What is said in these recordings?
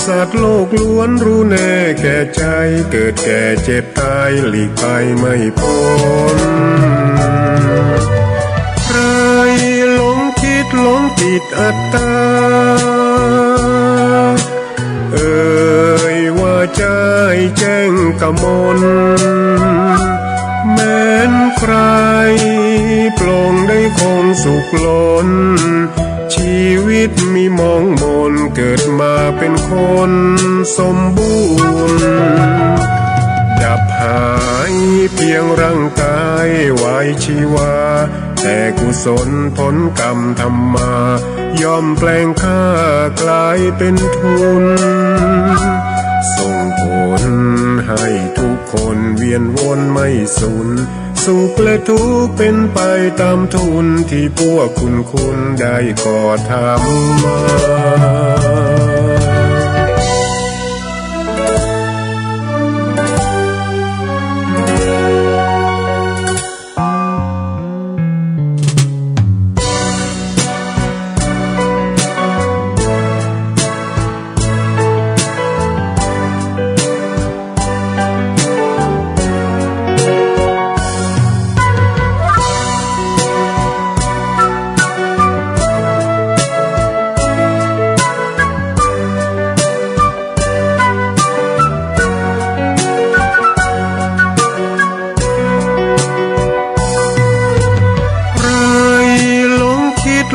สัตว์โลกล้วนรู้แน่แก่ใจเกิดแก่เจ็บตายหลีกไปไม่พ้นใครหลงคิดหลงติดอัตตาเอ่ยว่าใจแจ้งกมลแม้นใครปลงได้คงสุขล้นชีวิตมีมองมนเกิดมาเป็นคนสมบูรณ์ดับหายเพียงร่างกายไว้ชีวาแต่กุศลผลกรรมทำมาย่อมแปลงค่ากลายเป็นทุนส่งผลให้ทุกคนเวียนวนไม่สูญสุขและทุกข์เป็นไปตามทุนที่พวกคุณได้ก่อทำมา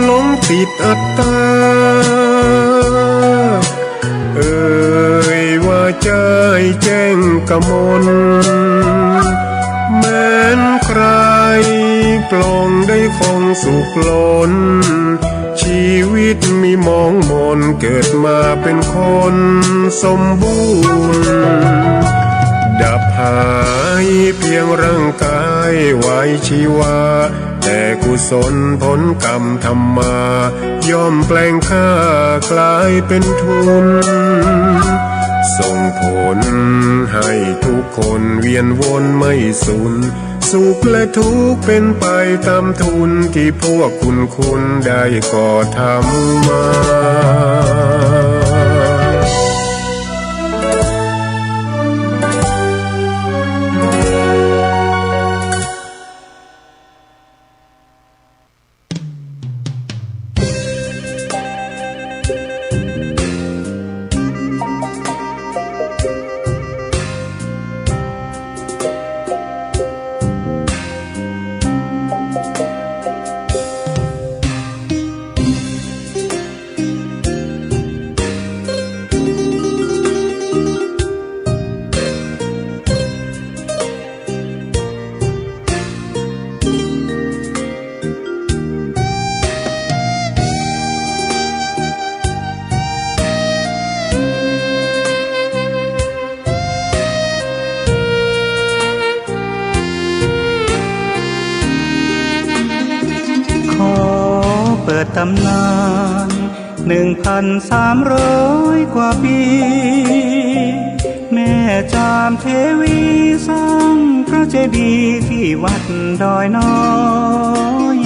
หลงติดอัตตาเอ่ยว่าใจแจ้งกมลแม้นใครปลงได้คงสุขล้นชีวิตมีมองมนเกิดมาเป็นคนสมบูรณ์ดับหายเพียงร่างกายไว้ชีวาแต่กุศลผลกรรมทำมาย่อมแปลงค่ากลายเป็นทุนส่งผลให้ทุกคนเวียนวนไม่สูญสุขและทุกข์เป็นไปตามทุนที่พวกคุณได้ก่อทำมาเปิดตำนาน1,300 กว่าปีแม่จามเทวีสร้างพระเจดีย์ที่วัดดอยน้อย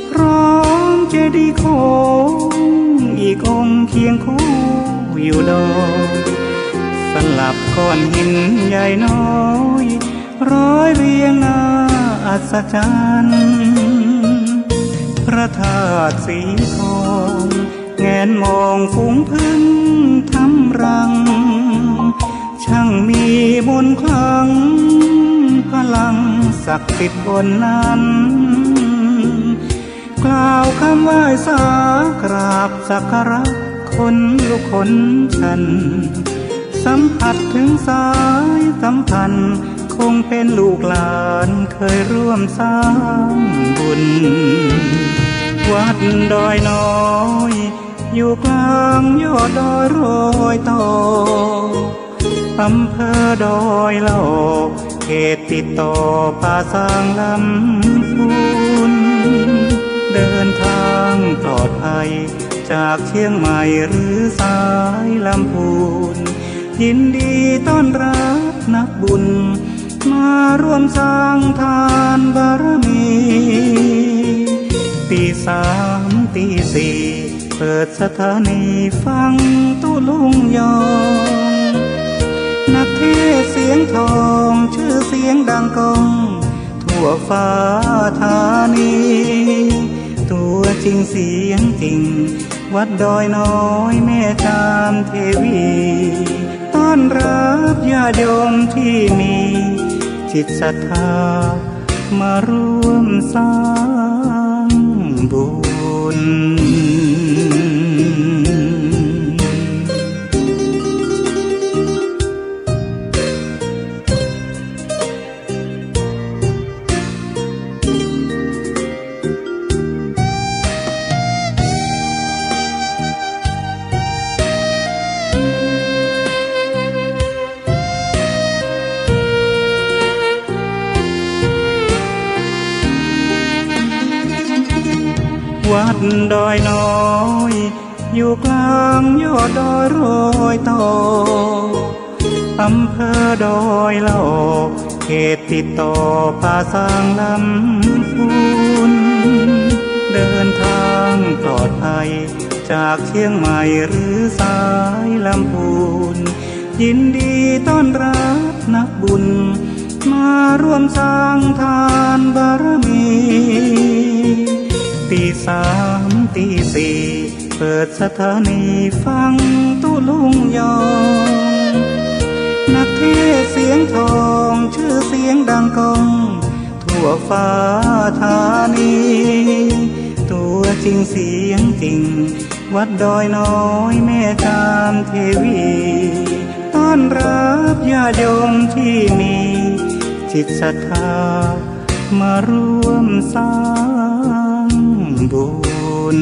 พร้อมเจดีย์โค้งอีกองค์เคียงคู่อยู่ดอยสลับก้อนหินใหญ่น้อยร้อยเรียงหน้าอัศจรรย์พระธาตุสีทองแงนมองฝูงพึ่งทำรังช่างมีมนต์คลังพลังศักดิ์สิทธิ์บนนั้นกล่าวคำไหว้สากราบสักการะคนลุกขนชันสัมผัสถึงสายสัมพันธ์คงเป็นลูกหลานเคยร่วมสร้างบุญวัดดอยน้อยอยู่กลางยอดดอยโรยต่ออำเภอดอยละอเขตติดต่อป่าสางลำพูนเดินทางปลอดภัยจากเชียงใหม่หรือสายลำพูนยินดีต้อนรับนักบุญมาร่วมสร้างทานบารมีตี 3 ตี 4เปิดสถานีฟังตุลุ กเทศเสียงทองชื่อเสียงดังก้องทั่วฟ้าธานีตัวจริงเสียงจริงวัดดอยน้อยแม่จามเทวีต้อนรับญาติโยมที่มีจิตศรัทธามาร่วมสร้างบุญวัดดอยน้อยอยู่กลางยอดดอยโรยต่ออำเภอดอยละออกเขตติดต่อป่าสางลำพูนเดินทางปลอดภัยจากเชียงใหม่หรือสายลำพูนยินดีต้อนรับนักบุญมาร่วมสร้างทานบารมีตีสามตีสี่เปิดสถานีฟังตุลุงยองนักเทศเสียงทองชื่อเสียงดังก้องทั่วฟ้าธานีตัวจริงเสียงจริงวัดดอยน้อยแม่จามเทวีต้อนรับญาติโยมที่มีจิตศรัทธามาร่วมสร้างบุญ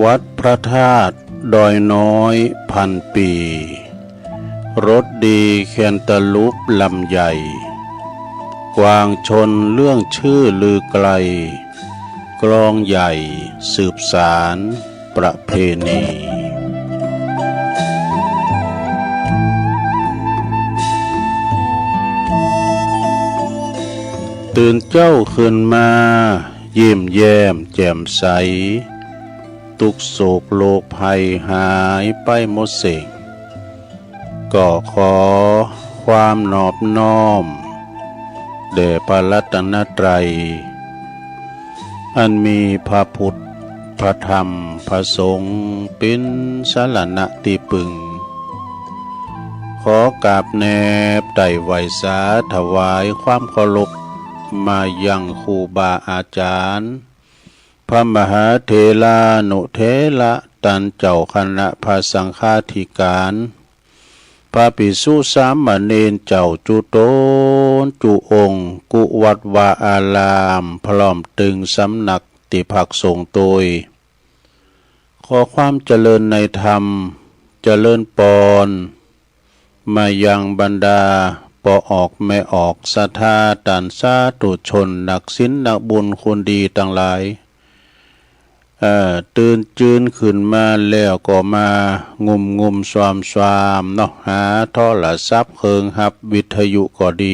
วัดพระธาตุดอยน้อยพันปีรถดีแคนตาลูปลำใหญ่กวางชนเรื่องชื่อลือไกลกลองใหญ่สืบสารประเพณีตื่นเจ้าขึ้นมายิ้มแย้มแจ่มใสทุกโศกโลกภัยหายไปหมดสิ่งก็ขอความนอบน้อมแด่พระรัตนตรัยอันมีพระพุทธพระธรรมพระสงฆ์เป็นสรณะที่พึ่งขอกราบแนบไต่ไหวสาถวายความเคารพมายังครูบาอาจารย์พระมหาเถรานุเถระตันเจ้าคณะพระสังฆาธิการพระภิกษุสามเณรเจ้าจุโตนจุองค์กุวัดวาอารามพร้อมตึงสำนักติภักสงฆ์โดยขอความเจริญในธรรมเจริญปอนมายังบรรดาปอออกไม่ออกศรัทธาตันสาธุชนนักศีลนักบุญคนดีทั้งหลายตื่นจืนขึ้นมาแล้วก็มางุมสวามเนาะหาโทรศัพท์เครื่องหับวิทยุก็ดี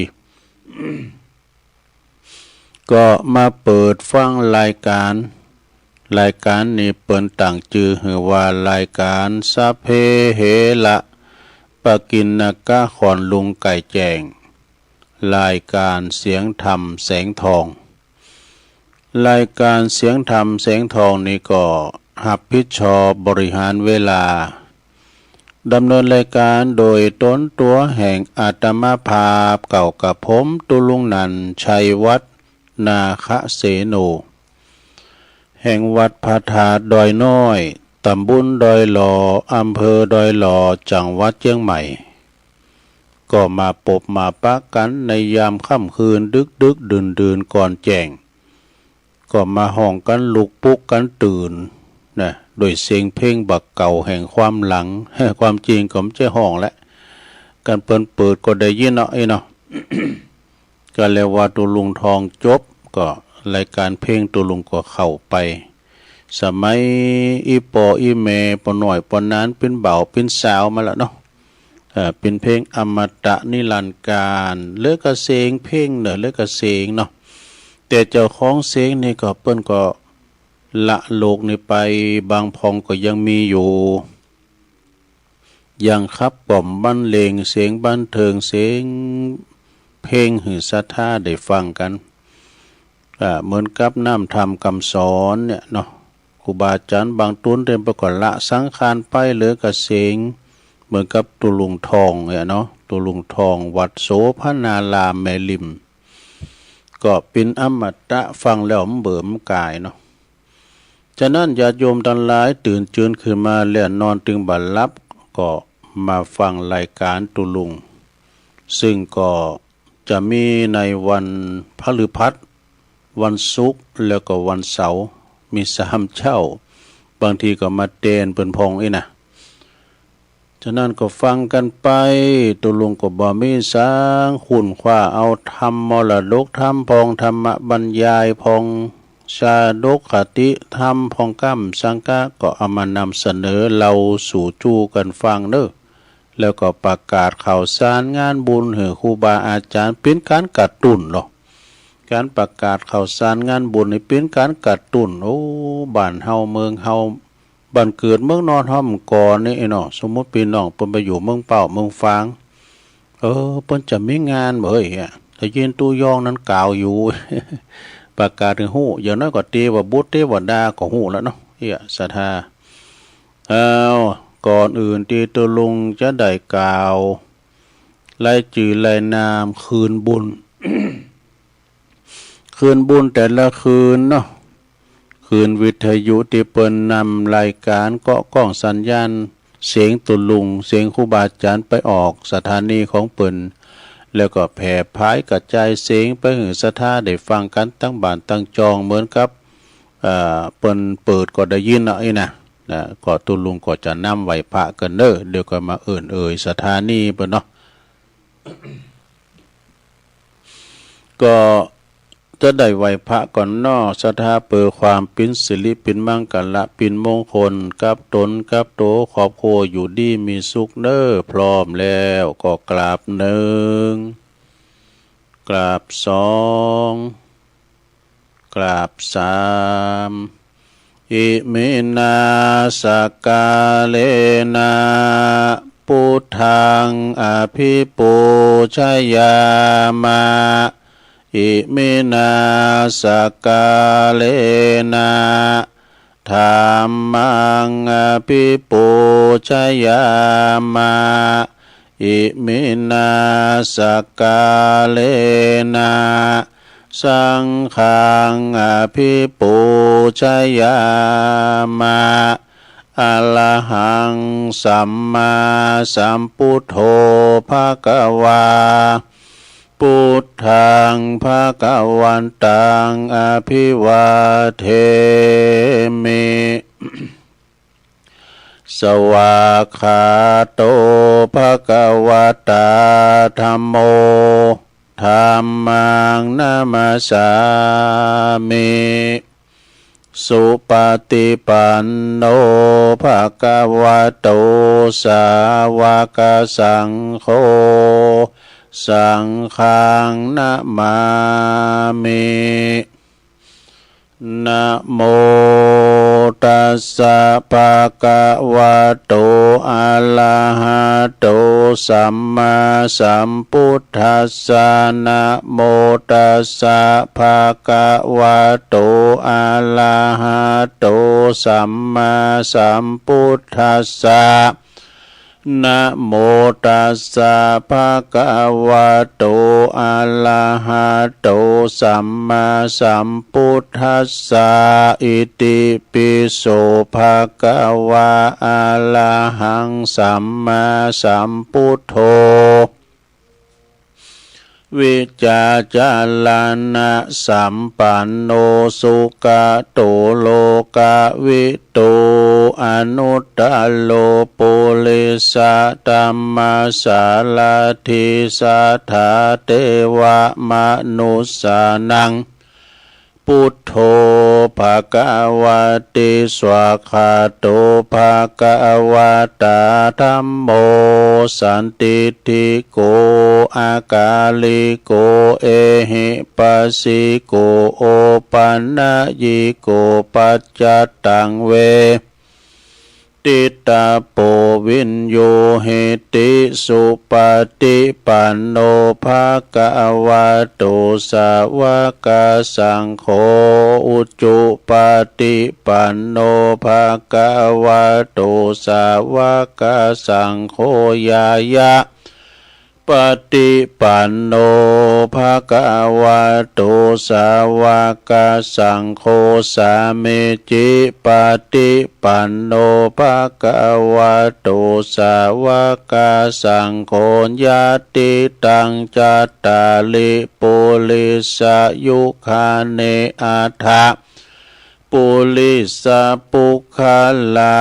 ก็มาเปิดฟังรายการนี้เปิดต่างจื่อหือว่ารายการสัพเพเหระปกิณกะขอนลุงไก่แจงรายการเสียงธรรมแสงทองรายการเสียงธรรมแสงทองนี้ก็รับผิดชอบบริหารเวลาดำเนินรายการโดยต้นตัวแห่งอาตมาภาพเก่ากับผมตุลุงนันชัยวัฒน์นาคเสโนแห่งวัดพระธาตุดอยน้อยตำบลดอยหล่ออำเภอดอยหล่อจังหวัดเชียงใหม่ ก็มาปบมาปะกันในยามค่ำคืนดึกดื่นก่อนแจ้งก็มาห้องกันลุกปุกกันตื่นนะโดยเสียงเพลงบักเก่าแห่งความหลัง ความจริงก็ไม่ใช่ห้องและการเปิดก็ได้ยินเนาะเนาะ ก็เรียกว่าตุลุงทองจบก็รายการเพลงตุลุงก็เข้าไปสมัยอีปออีเมปอหน่อยปอนนั้นเป็นเบาเป็นสาวมาแล้วเนาะเป็นเพลงอมตะนิรันดร์การเลิกกระเซงเพลงเนอะเลิกกระเซงเนาะแต่เจ้าของเสียงนี่ก็เปิ้นก็ละโลกนี่ไปบางพองก็ยังมีอยู่ยังครับกล่อมบรรเลงเสียงบันเทิงเสียงเพลงหือศรัทธาได้ฟังกันเหมือนกับน้ำธรรมคำสอนเนี่ยเนาะครูบาอาจารย์บางตุนเดินไปก่อนละสังขารไปเหลือกับเสียงเหมือนกับตุลุงทองเนี่ยเนาะตุลุงทองวัดโสภณารามแม่ริมก็เป็นอมตะฟังแล้วเบิ่มกายเนาะฉะนั้นญาติโยมทั้งหลายตื่นเจือนขึ้นมาแล้วนอนตึงบัดลับก็มาฟังรายการตุลุงซึ่งก็จะมีในวันพฤหัสวันศุกร์แล้วก็วันเสาร์มี3 เช้าบางทีก็มาเตนเป็นพองอีนะฉะนั้นก็ฟังกันไปตุลุงก็บ่มีสางขุนขว้าเอาธรรมมรดกธรรมพองธรรมบรรยายพองชาดกคติธรรมพองกัมสังฆะก็เอามานำเสนอเราสู่จูกันฟังเด้อแล้วก็ประกาศข่าวสารงานบุญให้ครูบาอาจารย์เป็นการกระตุ้นหรอกการประกาศข่าวสารงานบุญนี่เป็นการกระตุ้นโอ้บ้านเฮาเมืองเฮาบ้านเกิดเมืองนอนเฮามันก่อนนี่เนาะสมมุติพี่น้องเพิ่นไปอยู่เมืองเป้าเมืองฟางเพิ่นจะมีงานบ่เอ้ยถ้ายืนตู้ยองนั้นกล่าวอยู่ ประกาศถึงฮู้อย่างน้อยก็เทวบุตรเทวดาก็ฮู้แล้วเนาะศรัทธาก่อนอื่นที่ตัวลุงจะได้กล่าวรายชื่อรายนามคืนบุญ คืนบุญแต่ละคืนเนาะคืนวิทยุที่เปิ้นนำรายการเกาะกล้องสัญญาณเสียงตุลุงเสียงครูบาอาจารย์ไปออกสถานีของเปิ้นแล้วก็แผ่พายกระจายเสียงไปหือศรัทธาได้ฟังกันตั้งบ้านตั้งจองเหมือนกับเปิ้นเปิดก็ได้ยินเอานะก็ตุลุงก็จะนำไหวพระกันเด้อเดี๋ยวก็มาเอ่ยสถานีเปิ้นเนาะ ก็จะได้ไหวพระก่อนนอศรัทธาเปิดความเป็นสิริเป็นมังกรเป็นมงคลกับตนกับโตครอบครัวอยู่ดีมีสุขเด้อพร้อมแล้วก็กราบ1กราบ2กราบ3อิมินาสกาเลนะพุทธังอภิปูชยามะอิมินาสกาเลนะธัมมังอภิปูชยามะอิมินาสกาเลนะสังฆังอภิปูชยามะอะระหังสัมมาสัมพุทโธภะคะวาพุทธังภะคะวันตังอภิวาเทมิ สวากขาโตภะคะวะตาธัมโมธัมมังนะมัสสามิสุปฏิปันโนภะคะวะโตสาวกสังโฆสังฆังนะมามินะโมตัสสะภะคะวะโตอะระหะโตสัมมาสัมพุทธัสสะนะโมตัสสะภะคะวะโตอะระหะโตสัมมาสัมพุทธัสสะนะโมตัสสะภะคะวะโตอะระหะโตสัมมาสัมพุทธัสสะอิติปิโสภะคะวะอะระหังสัมมาสัมพุทโธ วิจาจาลานะสัมปันโนสุกะโตโลกะวิโตอนุตตโลปุริสะธัมมาสาลาธิสัทธาเทวมนุสสานังพุทโธภะคะวะติสวากขาโตภะคะวะตาธัมโมสันติติโกอากาลิโกเอหิปัสสิโกโอปันนยิโกปัจจัตตังเวติตาโปวินโยเหติสุปฏิปันโนภะคะวะโตสาวกสังโฆอุจจุปฏิปันโนภะคะวะโตสาวกสังโฆยายะปฏิปันโนภะคะวะโตสาวกสังโฆสามิจิปฏิปันโนภะคะวะโตสาวกสังโฆญาติตังจัตตาลิปุริสยุคาเนอัฏฐะปุริสปุคลา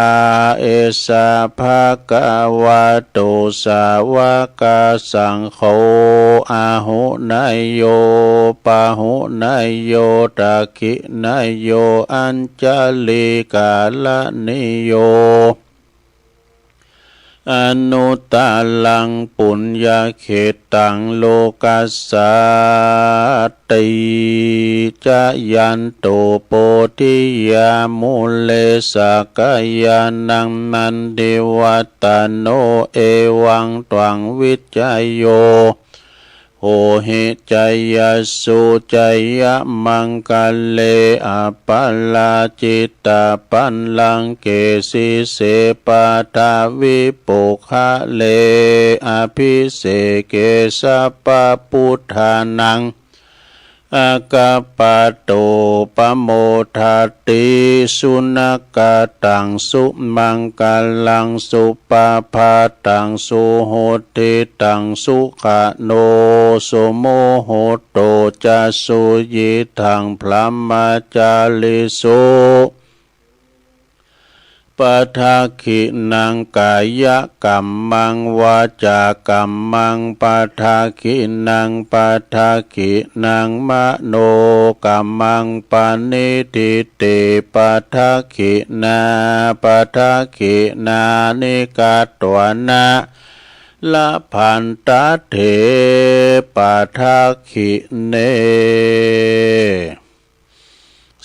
เอสะภะคะวะโตสาวกสังโฆอาหุนายโยปะหุนายโยตักขินายโยอัญจลิกาลนิโยอนุตตลังปุญญาเขตังโลกัสสาติจยันโตโปธิยามุเลสกายานังนันเดวัตโนเอวังตวังวิจัยโยโหหิจยสุจยมังกัลเลอปัลลาจิตตปันลังเกสิเสปะทาวิปุคะเลอภิเสเกสัพพพุทธานังอากาปะโตปโมทัตติสุนักกตังสุมังกัลลังสุปาพาตังสุโหติตังสุขโนสุโมโหโตจัสสุยิทังพลัมมาจาลิสุปะทาคินังกายกัมมังวาจากัมมังปะทาคินังปะทาคินังมโนกัมมังปานิทิเตปะทาคินาปะทาคินานิกาตวนะละพันตะเถปะทาคิเน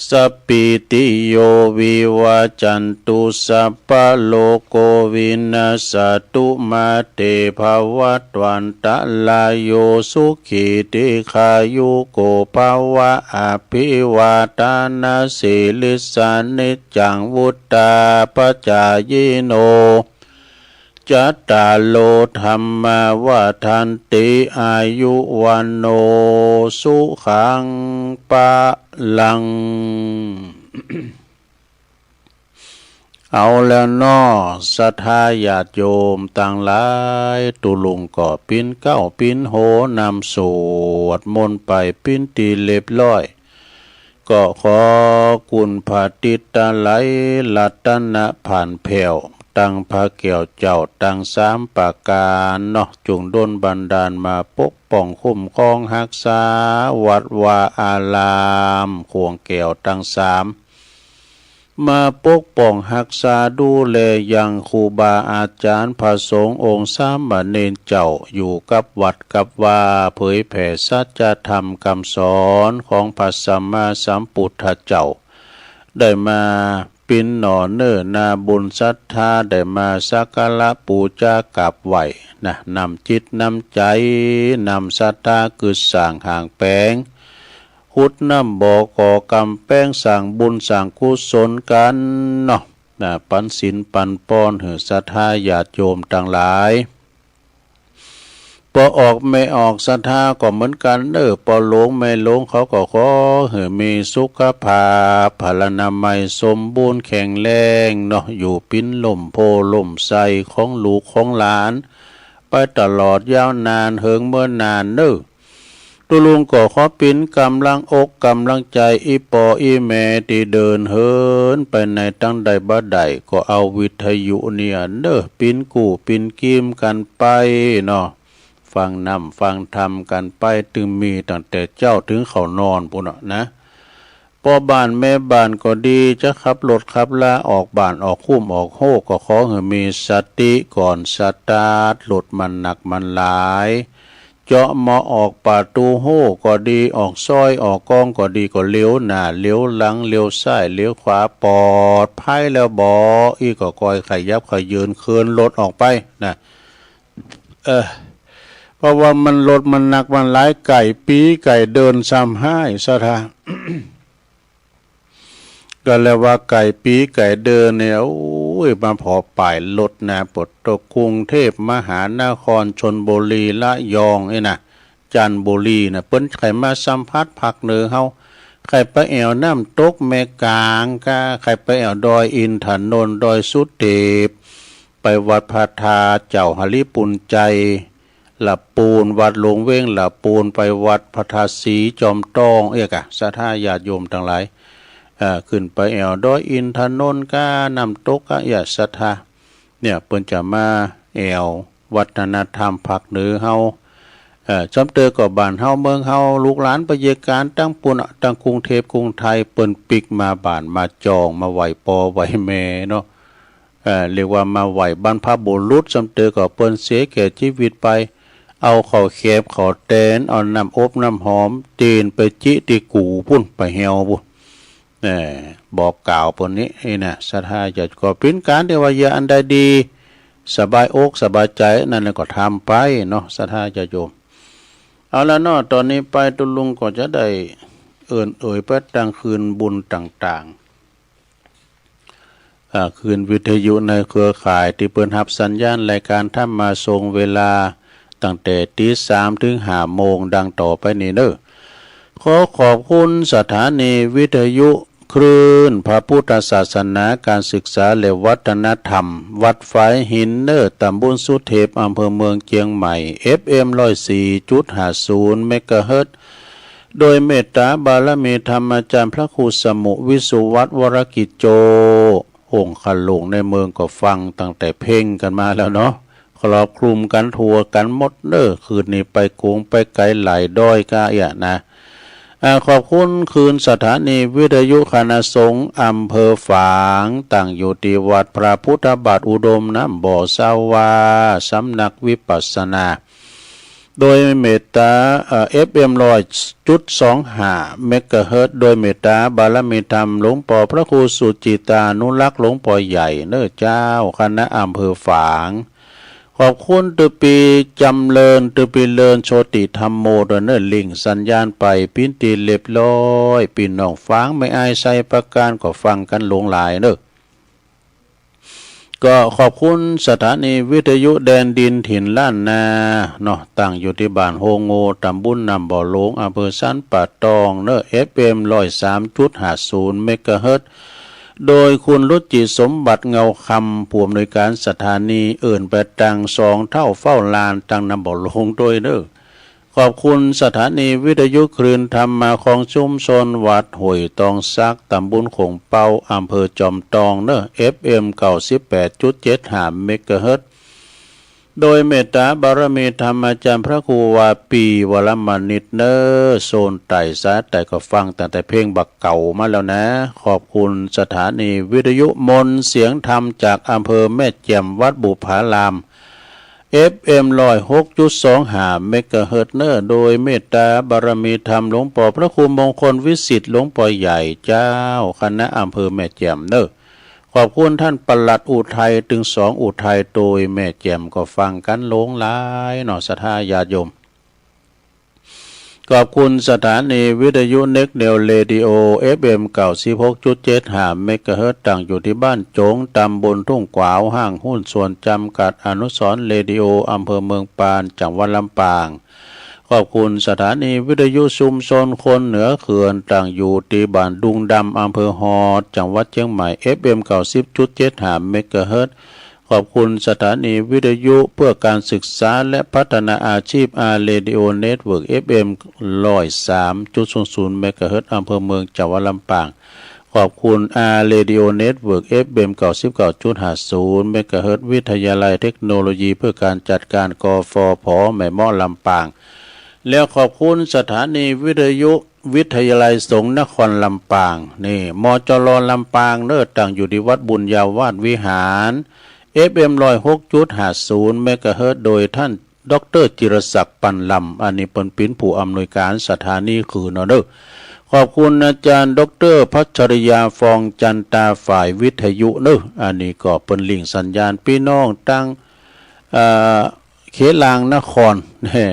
สปิติโยวิวาจันตุสัพพะโลกวินาศตุมาเตภวัตวันตะลายโยสุขิติขายุโกภวะอภิวาทานาสิลิสานิจจังวุตตาปัจจายโนจัตตาโลธรรมวาทันติอายุวันโนสุขังปะลัง เอาแล้วน้อศรัทธาญาติโยมต่างหลายตุลุงก็ปิ้นเก้าปิ้นโหนำสวดมนต์ไปปิ้นตีเรียบร้อยก็ขอกุณพระติตาไหลรัตนะผ่านแผ่วตั้งพระเกี่ยวเจ้าตั้งสามประการเนาะจงดลบันดาลมาปกป้องคุ้มครองรักษาวัดวาอารามขวงแก้วตั้งสามมาปกป้องรักษาดูแลยังครูบาอาจารย์พระสงฆ์องค์สามเณรเจ้าอยู่กับวัดกับว่าเผยแผ่สัจธรรมคำสอนของพระสัมมาสัมพุทธเจ้าได้มาปินหน่อเนิ่อนาบุญศรัทธาได้มาสักการะปูชากราบไหว้นะนำจิตนำใจนำศรัทธาคือสร้างห่างแปลงขุดน้ำบ่อก่อกำแป้งสั่งบุญสั่งกุศลกันเนาะนะปันศีลปันป้อนหือศรัทธาญาติโยมต่างหลายพอออกไม่ออกศรัทธาก็เหมือนกันพอหลงไม่หลงเขาก็ขอให้มีสุขภาพพลานามัยสมบูรณ์แข็งแรงเนาะอยู่ปิ้นล่มโพล่มใสของลูกของหลานไปตลอดยาวนานเฮิงเมื่อนาน ตุลุงก็ขอปิ้นกำลังอกกำลังใจอีปออีแม่ที่เดินเหินไปในตั้งใดบ่ใดก็เอาวิทยุเนี่ยเด้อปิ้นกู้ปิ้นกิมกันไปเนาะฟังนำฟังธรรมกันไปถึงมีตั้งแต่เจ้าถึงเขานอนพุ่นนะพ่อบ้านแม่บ้านก็ดีจะขับรถขับลาออกบ้านออกคุ้มออกโฮก็ขอให้มีสติก่อนสตาร์ทรถมันหนักมันหลายเจาะหมอออกประตูโฮก็ดีออกซอยออกกองก็ดีก็เลี้ยวหน้าเลี้ยวหลังเลี้ยวซ้ายเลี้ยวขวาปลอดภัยแล้วบ่อีก็คอยขยับขยืนเคลื่อนรถออกไปนะเพราะว่ามันรถมันหนักมันหลายไก่ปีไก่เดินซ้ำให้ซะท่า ก็แล้วว่าไก่ปีไก่เดินเนี่ยโอ้ยมาพอป่ายรถนะปดตกกรุงเทพมหานครชลบุรีละยองไอ้นะจันทบุรีนะเปิ้นใครมาสัมผัสภาคเหนือเฮาใครไปแอวน้ำตกแม่กลางก็ใครไปแอวดอยอินทนนท์ดอยสุเทพไปวัดพระธาเจ้าหริปุญใจหลับปูนวัดหลวงเว้งหลับปูนไปวัดพระธาตุศรีจอมทองเอกะศรัทธาญาติโยมทั้งหลายขึ้นไปแอวดอยอินทนนท์ก็นำตกก็อย่าศรัทธาเนี่ยเปิ้นจะมาแอววัฒนธรรมภาคเหนือเฮาจำเตอก็บ้านเฮาเมืองเฮาลูกหลานไปเยการตั้งปุ่นตั้งกรุงเทพกรุงไทยเปิ้นปิกมาบ้านมาจองมาไหวปอไหวแม่เนาะเรียกว่ามาไหวบรรพบุรุษจำเตอก็เปิ้นเสียแก่ชีวิตไปเอาข้าวแคบข้าวแตนเอาน้ำอบน้ำหอมตีนไปจิติกูพุ่นไปเฮวพุ่นบอกกล่าวปนนี้นะศรัทธาจะก็เป็นการที่ว่าอย่าอันใดดีสบายอกสบายใจนั่นก็ทำไปเนาะศรัทธาจะโยมเอาละเนาะตอนนี้ไปตุลุงก็จะได้เอ่ยไปตั้งคืนบุญต่างๆคืนวิทยุในเครือข่ายที่เปิ้นรับสัญญาณรายการทำมาทรงเวลาตั้งแต่ตี 3 ถึง 5 โมงดังต่อไปนี้เด้อขอขอบคุณสถานีวิทยุคลื่นพระพุทธศาสนาการศึกษาและวัฒนธรรมวัดฝายหินเนอร์ตำบลสุเทพอำเภอเมืองเชียงใหม่ FM 104.50 เมกะเฮิรตซ์โดยเมตตาบารมีธรรมอาจารย์พระครูสมุวิสุวัตวรกิจโจองค์ขลุงในเมืองก็ฟังตั้งแต่เพ่งกันมาแล้วเนาะครอบคลุมกันทัวกันหมดเด้อคืนนี้ไปกรุงไปไกลหลายดอยกะนะขอบคุณคืนสถานีวิทยุคณะสงฆ์อำเภอฝางตั้งอยู่ที่วัดพระพุทธบาทอุดมน้ำบ่อสาวาสำนักวิปัสสนาโดยเมตตาFM 100.25 เมกะเฮิรตซ์โดยเมตตาบารมีธรรมหลวงปู่พระครูสุจิตานุรักษ์หลวงปู่ใหญ่เน้อเจ้าคณะอำเภอฝางขอบคุณตุปีจำเริญตุปีเลินโชติธรรมโมดเนอร์ลิงสัญญาณไปปิ้นตีเรียบร้อยปีน้องฟังไม่อายใส่ประการก็ฟังกันหลงหลายเนอะก็ขอบคุณสถานีวิทยุแดนดินถิ่นล้านนาเนาะตั้งอยู่ที่บ้านโฮโงตำบลนำบ่อหลวงอำเภอสันป่าตองเนอะ FM 103.50 เมกะเฮิรตซ์โดยคุณรุจิสมบัติเงาคำผู้อำนวยการสถานีเอื่นไปตัง2 เท่าเฝ้าลานตังนำบ่อหลวงด้วยเด้อขอบคุณสถานีวิทยุคลื่นธรรมของชุมชนวัดห้วยตองซักตำบลขงเปาอำเภอจอมทองเนอะ FM 98.75 เมกะเฮิรตซ์โดยเมตตาบารมีธรรมอาจารย์พระครูวาปีวรมณิตเนอโซนไต่สาแต่ก็ฟังตั้งแต่เพลงบักเก่ามาแล้วนะขอบคุณสถานีวิทยุมนเสียงธรรมจากอำเภอแม่แจ่มวัดบุพาราม FM 106.25 เมกะเฮิรตซ์เนอโดยเมตตาบารมีธรรมหลวงปู่พระครูมงคลวิสิทธิ์หลวงปู่ใหญ่เจ้าคณะอำเภอแม่แจ่มเนอขอบคุณท่านปลัดอุทัยถึง2 อุทัยโดยแม่แจ่มก็ฟังกันหลงหลายหนอศรัทธาญาติโยมขอบคุณสถานีวิทยุเน็กเนลเรดิโอ FM 96.75 เมกะเฮิรตซ์ตั้งอยู่ที่บ้านโจงตำบลทุ่งกวาวห้างหุ้นส่วนจำกัดอนุสรณ์เรดิโออำเภอเมืองปานจังหวัดลำปางขอบคุณสถานีวิทยุชุมชนคนเหนือเขื่อนตั้งอยู่ที่บ้านดุงดำอำเภอฮอดจังหวัดเชียงใหม่ FM 90.75 เมกะเฮิรตซ์ ขอบคุณสถานีวิทยุเพื่อการศึกษาและพัฒนาอาชีพเรดิโอเน็ตเวิร์ก FM 103.00 เมกะเฮิรตซ์อำเภอเมืองจังหวัดลำปางขอบคุณเรดิโอเน็ตเวิร์ก FM 99.50 เมกะเฮิรตซ์วิทยาลัยเทคโนโลยีเพื่อการจัดการกฟผ.แม่ม้อลำปางแล้วขอบคุณสถานีวิทยุวิทยาลัยสงฆ์นครลำปางนี่มจรลำปางเนิดตั้งอยู่ที่วัดบุญญาวาสวิหาร FM 106.50 เมกะเฮิรตซ์โดยท่านดร.จิรศักดิ์ปันลำอันนี้เป็นผู้อำนวยการสถานีคือเนาะเด้อขอบคุณอาจารย์ดร.พัชรยาฟองจันตาฝ่ายวิทยุเนอะอันนี้ก็เป็นลิงสัญญาณพี่น้องตั้งเขลางนคร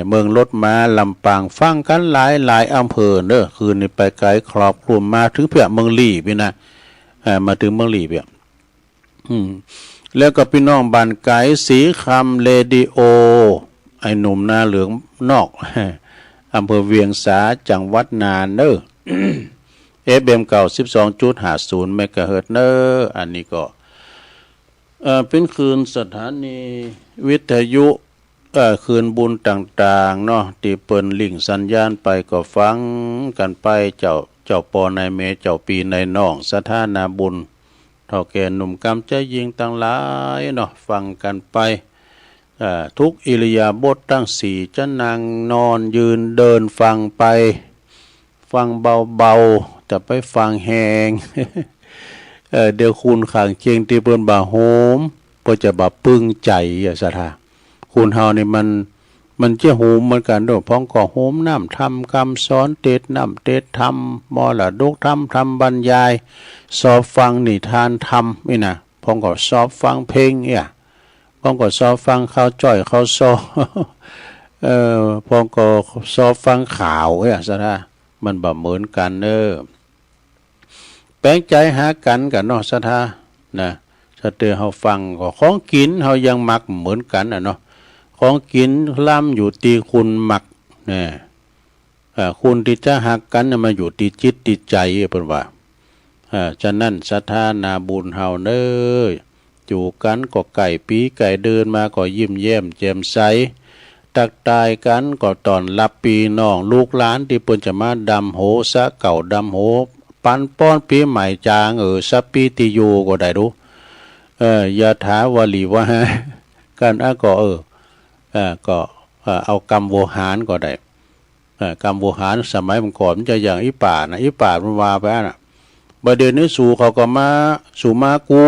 เมืองรถม้าลำปางฟังกันหลายอำเภอเนอะคืนนี้ไปไกลครอบคลุมมาถึงเพียเมืองลี่พี่นะมาถึงเมืองลี่เพียแล้วก็พี่น้องบ้านไก่สีคำเรดิโอไอ้หนุ่มนาเหลืองนอกอำเภอเวียงสาจังหวัดน่านเนอะFM 92.50 เมกะเฮิรตซ์เนอะอันนี้ก็เป็นคืนสถานีวิทยุคืนบุญต่างๆเนาะที่เปิ้นลิงก์สัญญาณไปก็ฟังกันไปเจ้าปอนายเมเจ้าปีนายน้องสถานาบุญเท่าแก่หนุ่มกำใจยิงตั้งหลายเนาะฟังกันไปทุกอิริยาบถตั้งสี่จะนั่งนอนยืนเดินฟังไปฟังเบาๆจะไปฟังแหง เดี๋ยวคุณข้างเคียงที่เปิ้นบ่าโฮมเพิ่นจะบ่ปึ้งใจสะทาคุณเฮานี่มันจะโฮมเหมือนกันด้วยพ้องก็โฮมน้ำทำคำสอนเทศน้ำเทศธรรมมรดกธรรมทำบรรยายสอบฟังนิทานธรรมนี่นะพ้องก็สอบฟังเพลงเนี่ยพ้องก็สอบฟังข้าวจ้อยข้าวซอพ้องก็สอบฟังข่าวสะทามันบ่เหมือนกันแปลงใจหากันเนาะสะทานะสะเตือเฮาฟังก็ของกินเฮายังมักเหมือนกันเนาะของกินล่ำอยู่ที่คุณมักคุณที่จะหักกันมาอยู่ที่จิตที่ใจเพิ่นว่าฉะนั้นศรัทธานาบุญเฮาเด้ออยู่กันก็ไก่ปีไก่เดินมาก็ยิ้มแย้มแจ่มใสตักตายกันก็ตอนรับปีน้องลูกหลานที่เพิ่นจะมาดำโหสะเก่าดำโหปันป้อนปีใหม่จางสัปปีติโยก็ได้รู้ยะถาวลีว่ากันก็ก็เอากรรมโวหารก็ได้กรรมโวหารสมัยมันก่อนมันจะอย่างอีป่านะอีป่ามันว่าไปน่ะประเดี๋ยวนี้สู่เขาก็มาสู่มากู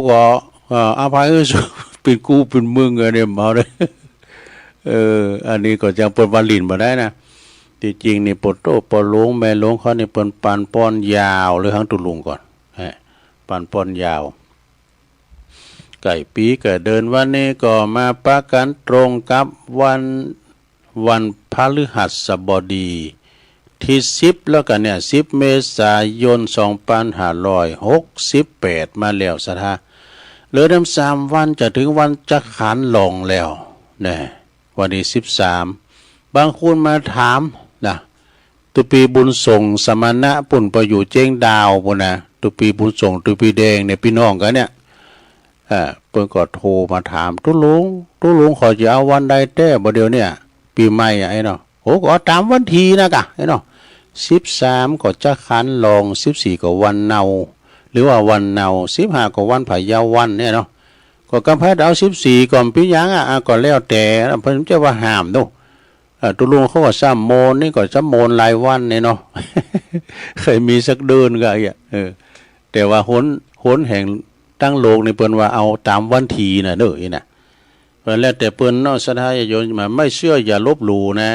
ก็อภัยเป็นกูเป็นมึงเนี่ยเมาเลยอันนี้ก็จังเปิ้นวาลินบ่ได้นะที่จริงนี่ปดโตปหลวงแม่หลวงเขานี่เปิ้นปานป้อนยาวหรือทั้งตุลุงก่อนปานป้อนยาวไก่ปีก็เดินวันนี้ก็มาปะกันตรงกับวันพฤหัสบดีที่10แล้วกันเนี่ย10 เมษายน 2568มาแล้วสะทาเหลือ3 วันจะถึงวันจักขันหลงแล้วเนี่ยวันที่13บางคนมาถามนะตุปีบุญส่งสมณะปุ่นไปอยู่เจ้งดาวปุ่นนะตุปีบุญส่งตุปีแดงเนี่ยพี่น้องกันเนี่ยเพิ่นก็โทรมาถามตุลุงขอจะเอาวันใดแต่บ่เดียวเนี่ยปีใหม่ไอ้เนาะโหก็ตามวันทีนะกะไอ้เนาะ13ก็จะขันลอง14ก็วันเนาหรือว่าวันเนา15ก็วันพะเยาวันเนี่ยเนาะก็กำแพงเอา14ก่อนปีหยังก็แล้วแต่เพิ่นจะว่าห้ามเนาะตุลุงเขาก็ซ้ำโมนนี่ก็ซ้ำโมนรายวันเนี่ยเนาะ เคยมีสักเดือนก็แต่ว่าหนแห่งตั้งโลกนี่เปิ้นว่าเอาตามวันทีน่ะเด้อน่ะเพิ่นแล้วแต่เปิ้นเนาะศรัทธาญาติโยมมาไม่เชื่ออย่าลบหลู่นะ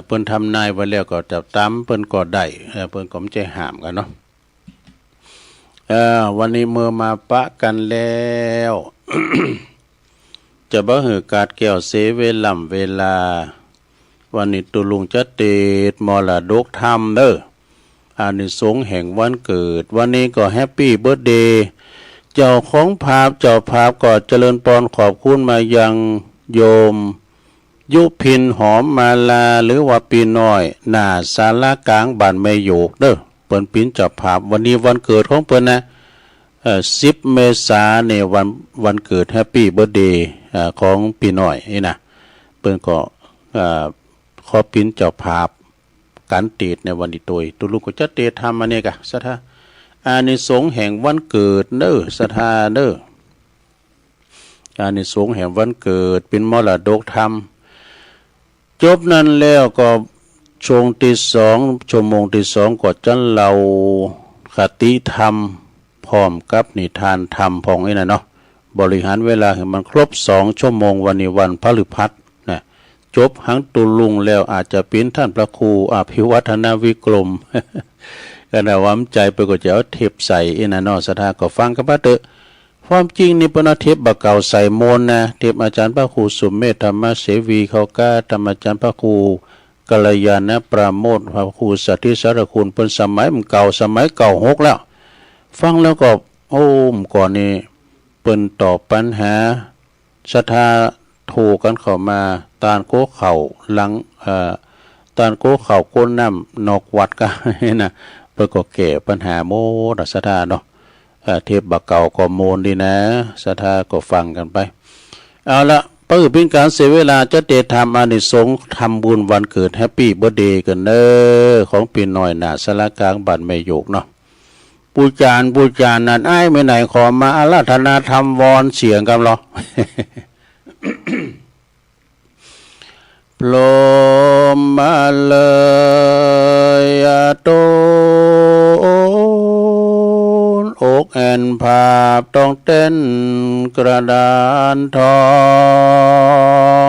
เปิ้นทำนายไว้แล้วก็จะตามเปิ้นก็ได้เปิ้นก็ไม่ใจห้ามกันเนาะวันนี้เมื่อมาปะกันแล้ว จะบ่ฮือการแก้วเสเวลาวันนี้ตุลุงจะเตดมรดกธรรมเด้ออานิสงส์แห่งวันเกิดวันนี้ก็แฮปปี้เบิร์ธเดย์เจ้าของภาพก็เจริญพรขอบคุณมายังโยมยุพินหอมมาลาหรือว่าปีน้อยหน้าศาลากลางบ้านแม่โยกเด้อเปิ้นปิ้นเจ้าภาพวันนี้วันเกิดของเปิ้นนะ 10 เมษายนเนี่ยวันเกิดแฮปปี้เบิร์ธเดย์ของพี่น้อยนี่นะเปิ้นก็ขอปิ้นเจ้าภาพการเตดในวันนี้ตัวลูกก็จะเตดทำมาเนี่ยกะสถาอานิสงส์แห่งวันเกิดเด้อสถาเด้ออานิสงส์แห่งวันเกิดเป็นมรดกธรรมจบนั้นแล้วก็ช่วงที่2ชั่วโมงที่2ก็จะเล่าคติธรรมพร้อมกับนิทานธรรมพองนี่นะเนาะบริหารเวลาให้มันครบ2ชั่วโมงวันนี้วันพฤหัสนะจบหังตุลุงแล้วอาจจะเป็นท่านพระครูอภิวัฒนวิกรม ก็น่าหวังใจไปก็จะเอาเทปใส่อีนะเนาะสถาก็ฟังกันบ่เถอะความจริงนี่ปนเทปบะเก่าใส่มนนะเทปอาจารย์พระครูสุเมธธรรมเสวีเขาก็ธรรมอาจารย์พระครูกัลยาณปราโมทย์พระครูสัทธิสารคุณเป็นสมัยมันเก่าสมัยเก่า6แล้วฟังแล้วก็โอ้มก่อนนี้เปิ้นตอบปัญหาศรัทธาโทรกันเข้ามาตานโกเข่าหลังตานโกเข่าก้นน้ำนอกวัดก็นะเปิ้นก็แก้ปัญหาโมดศรัทธาเนาะเทปบักเก่าก็โมนดีนะศรัทธาก็ฟังกันไปเอาละเพื่อเป็นการเสียเวลาจะเตะทำอานิสงส์ทำบุญวันเกิดแฮปปี้เบิร์ธเดย์กันเด้อของปีน้อยหนาสารกลางบ้านแม่โยกเนาะปูจานนั่นไอ้ไม่ไหนขอมาอาราธนาธรรมวอนเสียงกันหรอ โปรมมาเลยโตอกแอนภาพต้องเต้นกระดานทอ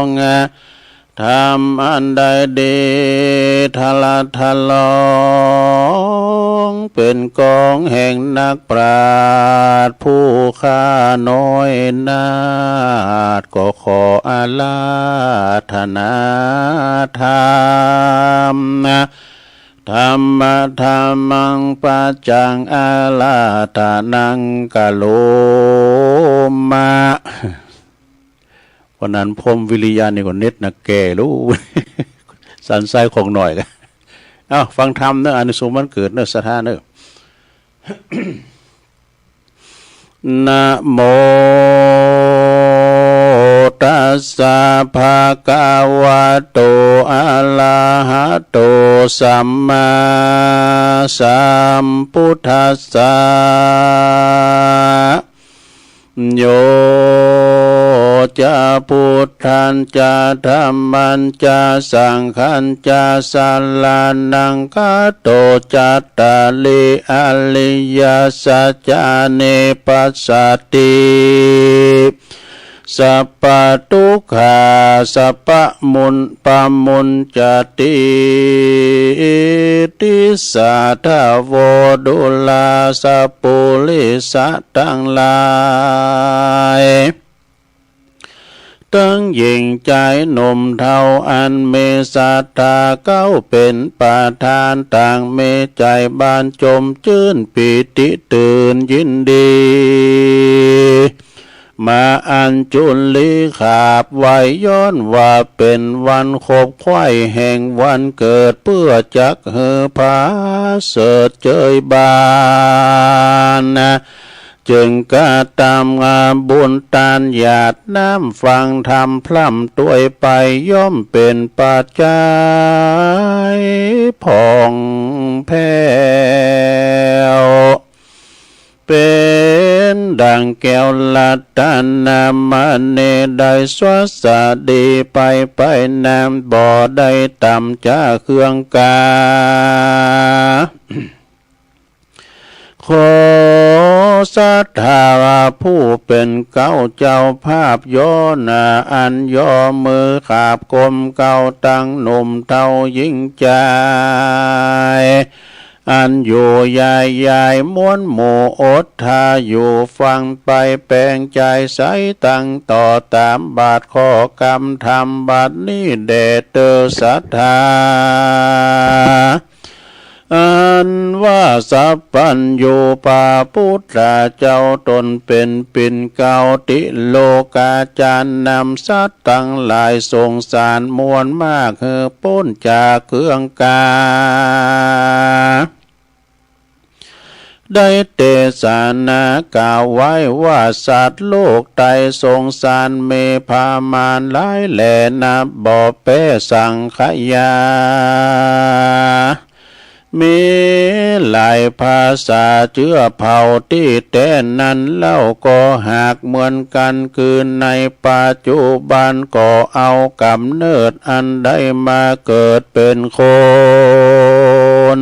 งทำอันใดดีทะละทะลองเป็นกองแห่งนักปราชญ์ผู้ข้าน้อยนาฏก็ขออาลาธนาธรรมธรรมะธรรมังปัจจังอาลาธานังกะโลมะวันนั้นพรหมวิริยานี่ก็เน็ตนะแก่รู้ สันไส้ของหน่อยกันฟังธรรมเนอะอานิสงส์วันเกิดเนอะสถานเนอะ นะโมตัสสะภะคะวะโตอะระหะโตสัมมาสัมพุทธัสสะโยจะพุทธันจะธัมมัญจะสังฆัญจะสัลลานังคโตจัตตาลิอริยสัจจานิปัสสติสัพพทุกขาสัพพมุนปามุนจติติสัทธโวดุลาสัพปุริสัตทั้งหลายตั้งยิ่งใจหนุ่มเท่าอันเมศรัทธาเก้าเป็นประธานต่างเมใจบานจมชื่นปิติตื่นยินดีมาอัญจุลีขาบไว้ย้อนว่าเป็นวันคบไข้แห่งวันเกิดเพื่อจักเฮพาเสดเจยบานนะจึงกะตามงามบุญตานหยาดน้ำฟังธรรมพร่ำตัวไปย่อมเป็นปัจจัยผ่องแผ้วเป็นดังแก้วลัตตนามาเนได้สวสดีไปน้ำบ่อได้ต่ำจากเครื่องกาขอศรัทธาผู้เป็นเก้าเจ้าภาพย้อนอันย่อมือขาบกลมเก้าตั้งหนุ่มเท่ายิ่งใจอันอยู่ยายม้วนหมู่อดทาอยู่ฟังไปแปลงใจใสตั้งต่อตามบาทข้อกรรมทำบัดนี้เดชเตอศรัทธาอันว่าสัพพัญญูปาพุทธเจ้าตนเป็นปิ่นเก่าติโลกาจารย์นำสัตว์ตั้งหลายสงสารมวลมากเฮอพ้นจากเครื่องกา ได้เตสานากล่าวไว้ว่าสัตว์โลกใดสงสารเมพามานหลายแหล่นับบ่เปสังขยามีหลายภาษาเชื้อเผ่าที่แต่นั้นเล่าก็หากเหมือนกันคือในปัจจุบันก็เอากำเนิดอันใดมาเกิดเป็นคน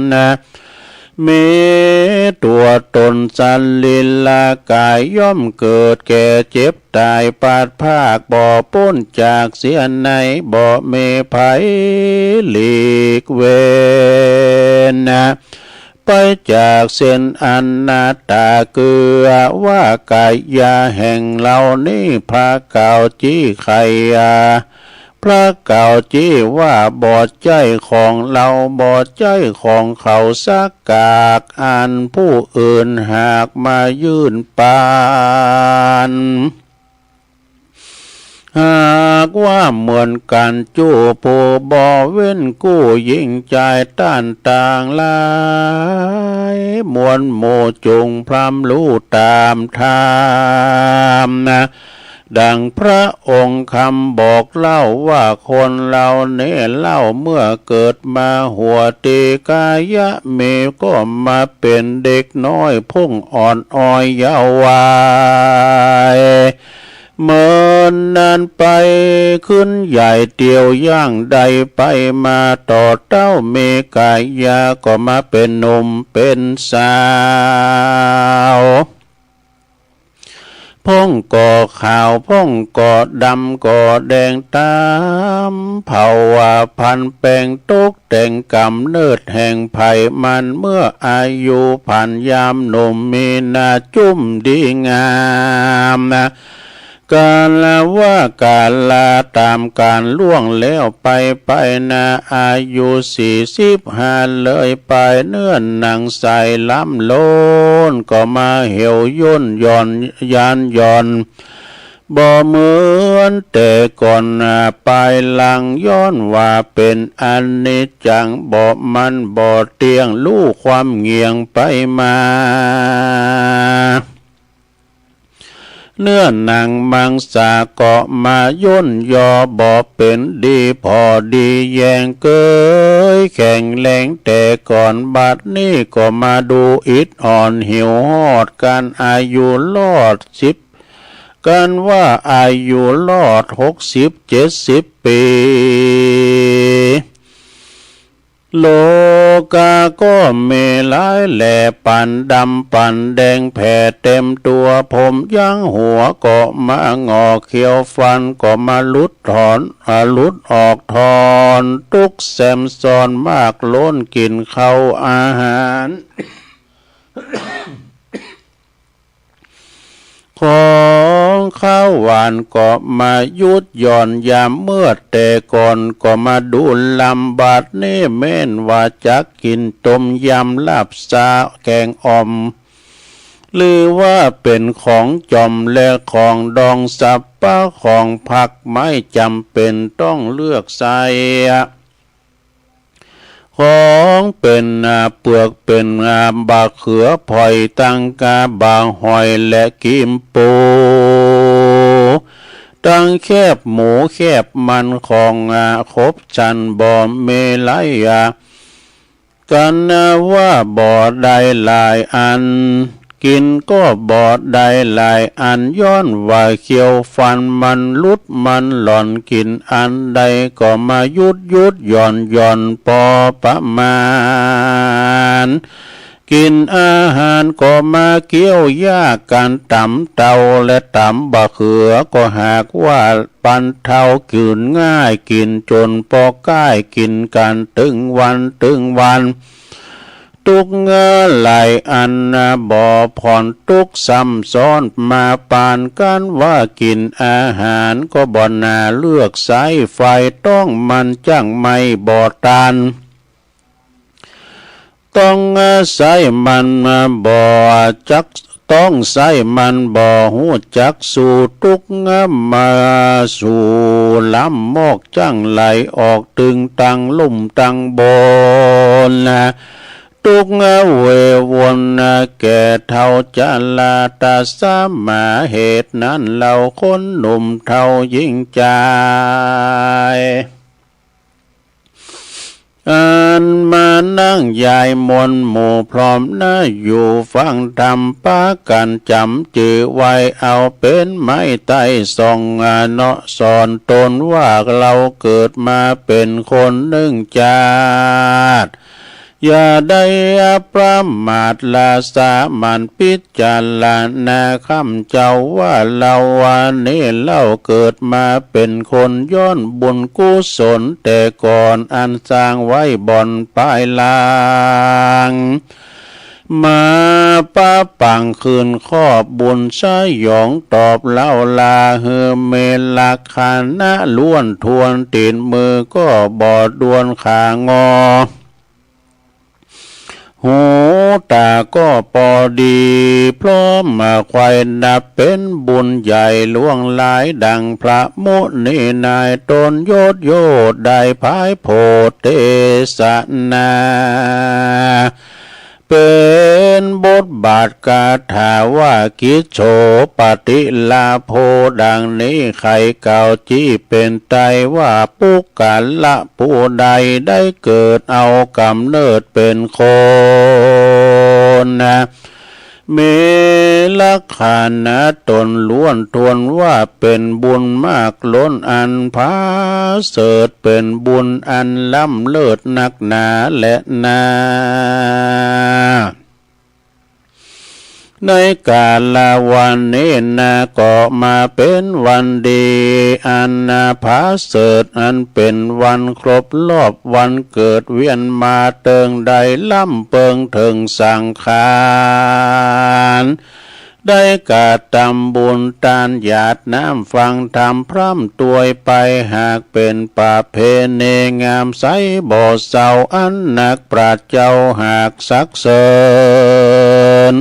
มีตัวตนสันลินลากายย่อมเกิดแก่เจ็บตายปาดภาคบ่พ้นจากเสียในบ่เมภัยหลีกเว้นไปจากเส้นอันนาตาเกือว่ากายยาแห่งเรานี้พระเก่าจี้ไขพระเก่าจี้ว่าบอดใจของเราบอดใจของเขาสักกากอันผู้อื่นหากมายื่นปานหากว่าเหมือนกันจู้ผู้บ่เว้นกู้ยิ่งใจต้านต่างหลายมวลโมจุงพรำรู้ตามธรรมดังพระองค์คำบอกเล่าว่าคนเราเนี่ยเล่าเมื่อเกิดมาหัวตีกายะเมก็มาเป็นเด็กน้อยพุ่งอ่อนอ้อยเยาว์วัยเมื่อนนานไปขึ้นใหญ่เตียวย่างใดไปมาต่อเต้าเมกายาก็มาเป็นหนุ่มเป็นสาวพ่องก่อขาวพ่องก่อดำก่อแดงตามเผ่าว่าพันแปลงตกแต่งกำเนิดแห่งไผ่มันเมื่ออายุผ่านยามหนุ่มมีนาจุ่มดีงามกาลว่ากาลาตามการล่วงแล้วไปนาอายุ45เลยไปเนื้อหนังใสล้ำโลนก็มาเหี่ยวย่นย่อนยานย่อนบ่เหมือนแต่ก่อนไปหลังย้อนว่าเป็นอนิจจังบ่มันบ่เตียงลู่ความเงียงไปมาเนื้อหนังมังสาเกาะมาย่นยอบ่เป็นดีพอดีแยงเกยแข่งแรงแต่ก่อนบัดนี้ก็มาดูอิดอ่อนหิวหอดการอายุรอด10กันว่าอายุรอด60-70 ปีโลกาก็เมลายแหล่ปันดำปันแดงแผ่เต็มตัวผมยังหัวก็มางอเขียวฟันก็มาลุดออกถอนทุกแซมซอนมากล้นกินเข้าอาหารของข้าวหวานก็มายุดหย่อนยามเมื่อแต่ก่อนก็มาดูลำบาดนี่เม่นว่าจักกินต้มยำลาบซาแกงอ่อมหรือว่าเป็นของจอมและของดองสับปะของผักไม่จำเป็นต้องเลือกใส่ของเป็นเปลือกเป็นบาเขือพลอยตังกาบางหอยและกิมปูตั้งแคบหมูแคบมันของครบจันบ่เมลัยกันว่าบ่ได้หลายอันกินก็บ่ได้หลายอันย้อนว่าเขียวฟันมันลุดมันหล่อนกินอันใดก็มายุดหย่อนพอประมาณกินอาหารก็มาเกี่ยวยากกันตำเตาและตำบะเขือก็หากว่าปันเท่ากินง่ายกินจนพอใกล้กินกันตึงวันทุกเงาไหลอันบ่อผ่อนทุกซ้ำซ้อนมาปานกันว่ากินอาหารก็บ่น่าเลือกสายไฟต้องมันจังไม่บ่ตานต้องใส่มันบ่จักต้องใส่มันบ่หูจักสู่ทุกมาสู่ลำมอกจังไหลออกตึงตังลุ่มตังบน ทุกเววนแก่เท่าจะลาตาสามาเหตุนั้นเราคนหนุ่มเท่ายิ่งใจอันมานั่งยายมนหมู่พร้อมนะอยู่ฟังธรรมปากันจำจือไว้เอาเป็นไม้ไต้ส่องเนาะสอนตนว่าเราเกิดมาเป็นคนหนึ่งชาติอย่าได้ประมาทลาสามันพิจารณาคำเจ้าว่าเราวันนี้เราเกิดมาเป็นคนย้อนบุญกุศลแต่ก่อนอันสร้างไว้บ่อนปลายลางมาป้าปังคืนครอบบุญสยองตอบเล่าลาเฮเมลักขานะล้วนทวนตีนมือก็บอดดวนขางอหูตาก็พอดีพร้อมมาควายนับเป็นบุญใหญ่ล่วงหลายดังพระมุนีนายตนโยดโยดได้พายโพเตสนาเป็นบทบาทกาถาว่ากิจโฉปฏิลาโพดังนี้ใครเก่าจี้เป็นไตว่าปุกกัลละผู้ใดได้เกิดเอากำเนิดเป็นคนเมลักขานะตนล้วนทวนว่าเป็นบุญมากล้นอันพาเสริฐเป็นบุญอันล้ำเลิศนักหนาและนาในกาลวันนี้นาก็มาเป็นวันดีอันนาภาเสริฐอันเป็นวันครบรอบวันเกิดเวียนมาเติงใดล่ำเปิงถึงสังขารได้กาตำบุญตานหยาดน้ำฟังธรรมพร่ำตัวไปหากเป็นป่าเพเนงามใสบ่อเศร้าอันนักปราชญ์เจ้าหากสักเสริญ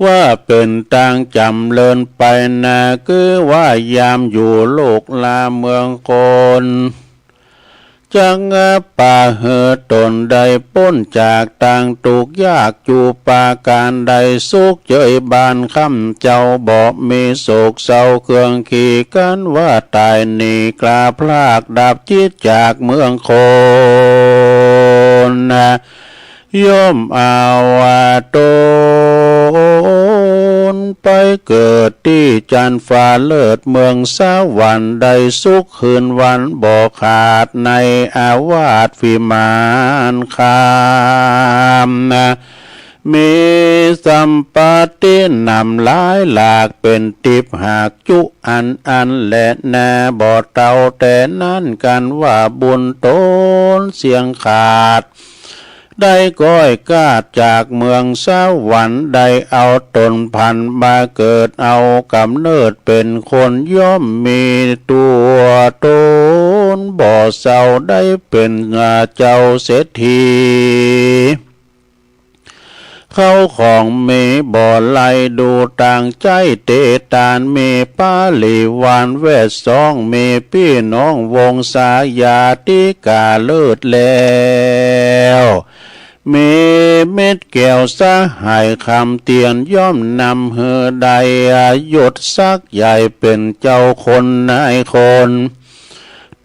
ว่าเป็นต่างจำเลินไปนาคือว่ายามอยู่โลกลาเมืองคนจังป่าเหอตนใดพ้นจากต่างตุกยากจูปาการใดสุขเจยบานคำเจ้าบอกมีโศกเศร้าเครื่องขี่กันว่าตายนี่กลาพลากดับจิตจากเมืองคนย่อมเอาตนไปเกิดที่จันฟ้าเลิศเมืองสวรรค์ใดสุขคืนวันบ่ขาดในอาวาสฟิมานคามมีสัมปตินำหลายหลากเป็นติบหากจุอันและแน่บ่เต่าแต่นั้นกันว่าบุญตนเสียงขาดได้ก้อยกาดจากเมืองสวรรค์ได้เอาตนพันมาเกิดเอากำเนิดเป็นคนย่อมมีตัวตนบ่อเศร้าได้เป็นเจ้าเศรษฐีเข้าของมีบ่อไหลดูต่างใจเตตานมีป้าลีวานเวทสองมีพี่น้องวงสายาติกาเลิศแล้วมีเม็ดแก้วสะหายคำเตียนย่อมนำเฮือใดยศสักใหญ่เป็นเจ้าคนนายคน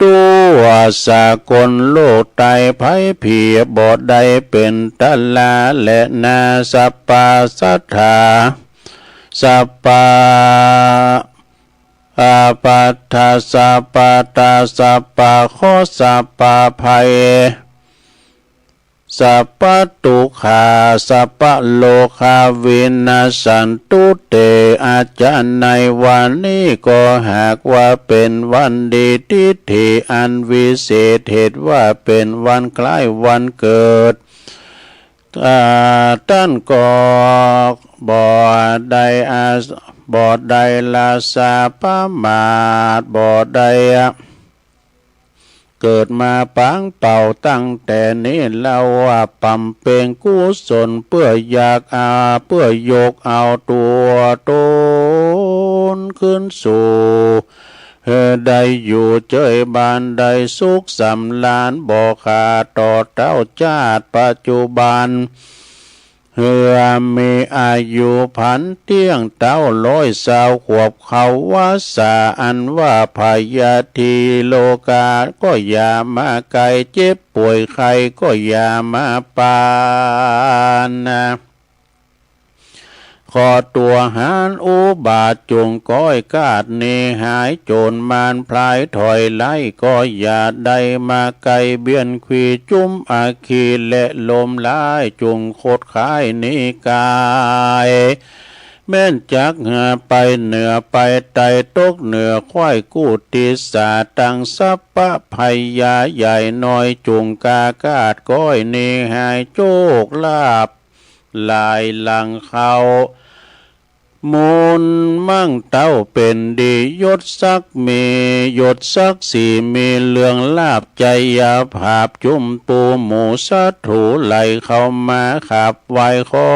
ตัวสากลโลกไตไผ่เพียบอดใดเป็นตะลาและนาสัปปาสัทธาสัปปาอาปัฏฐาสัปปาตาสัปปาโคสัปปาภัยสัพพตุขาสัพพโลกาวินาสันตุเตอาจารย์ในวันนี้ก็หากว่าเป็นวันดีทิฏฐิอันวิเศษเหตุว่าเป็นวันคล้ายวันเกิดท่านก็บ่ใดบ่ใดลาสาปะมาทบ่ใดเกิดมาปังเป่าตั้งแต่นี้เราว่าปำเปงกุศลเพื่ออยากเพื่อยกเอาตัวตนขึ้นสู่ ได้อยู่เจยบานได้สุขสำลานบ่ขาดต่อเต้าชาติปัจจุบันมีอายุพันเตี้ยงเต้า120 ขวบเขาว่าสาอันว่าพยาธิโลกาก็อย่ามาไกลเจ็บป่วยใครก็อย่ามาปานนะขอตัวหารอุบาทจงก้อยกาดเนหายโจรมารพลายถอยไล่ก็อย่าได้มาไกลเบียนขีจุ้มอาคีและลมลายจงโคดขายนิกายแม่นจักหาไปเหนือไปไตตกเหนือควายกู้ติสาตังสัพพะภัยยาใหญ่น้อยจงกากาดก้อยเนหายโจกลาบลายหลังเขามูลมั่งเต้าเป็นดียศศักมียศศักสีมีเรื่องลาบใจยาภาพจุ่มปูหมูสัตถูไหลเข้ามาขับไว้ขอ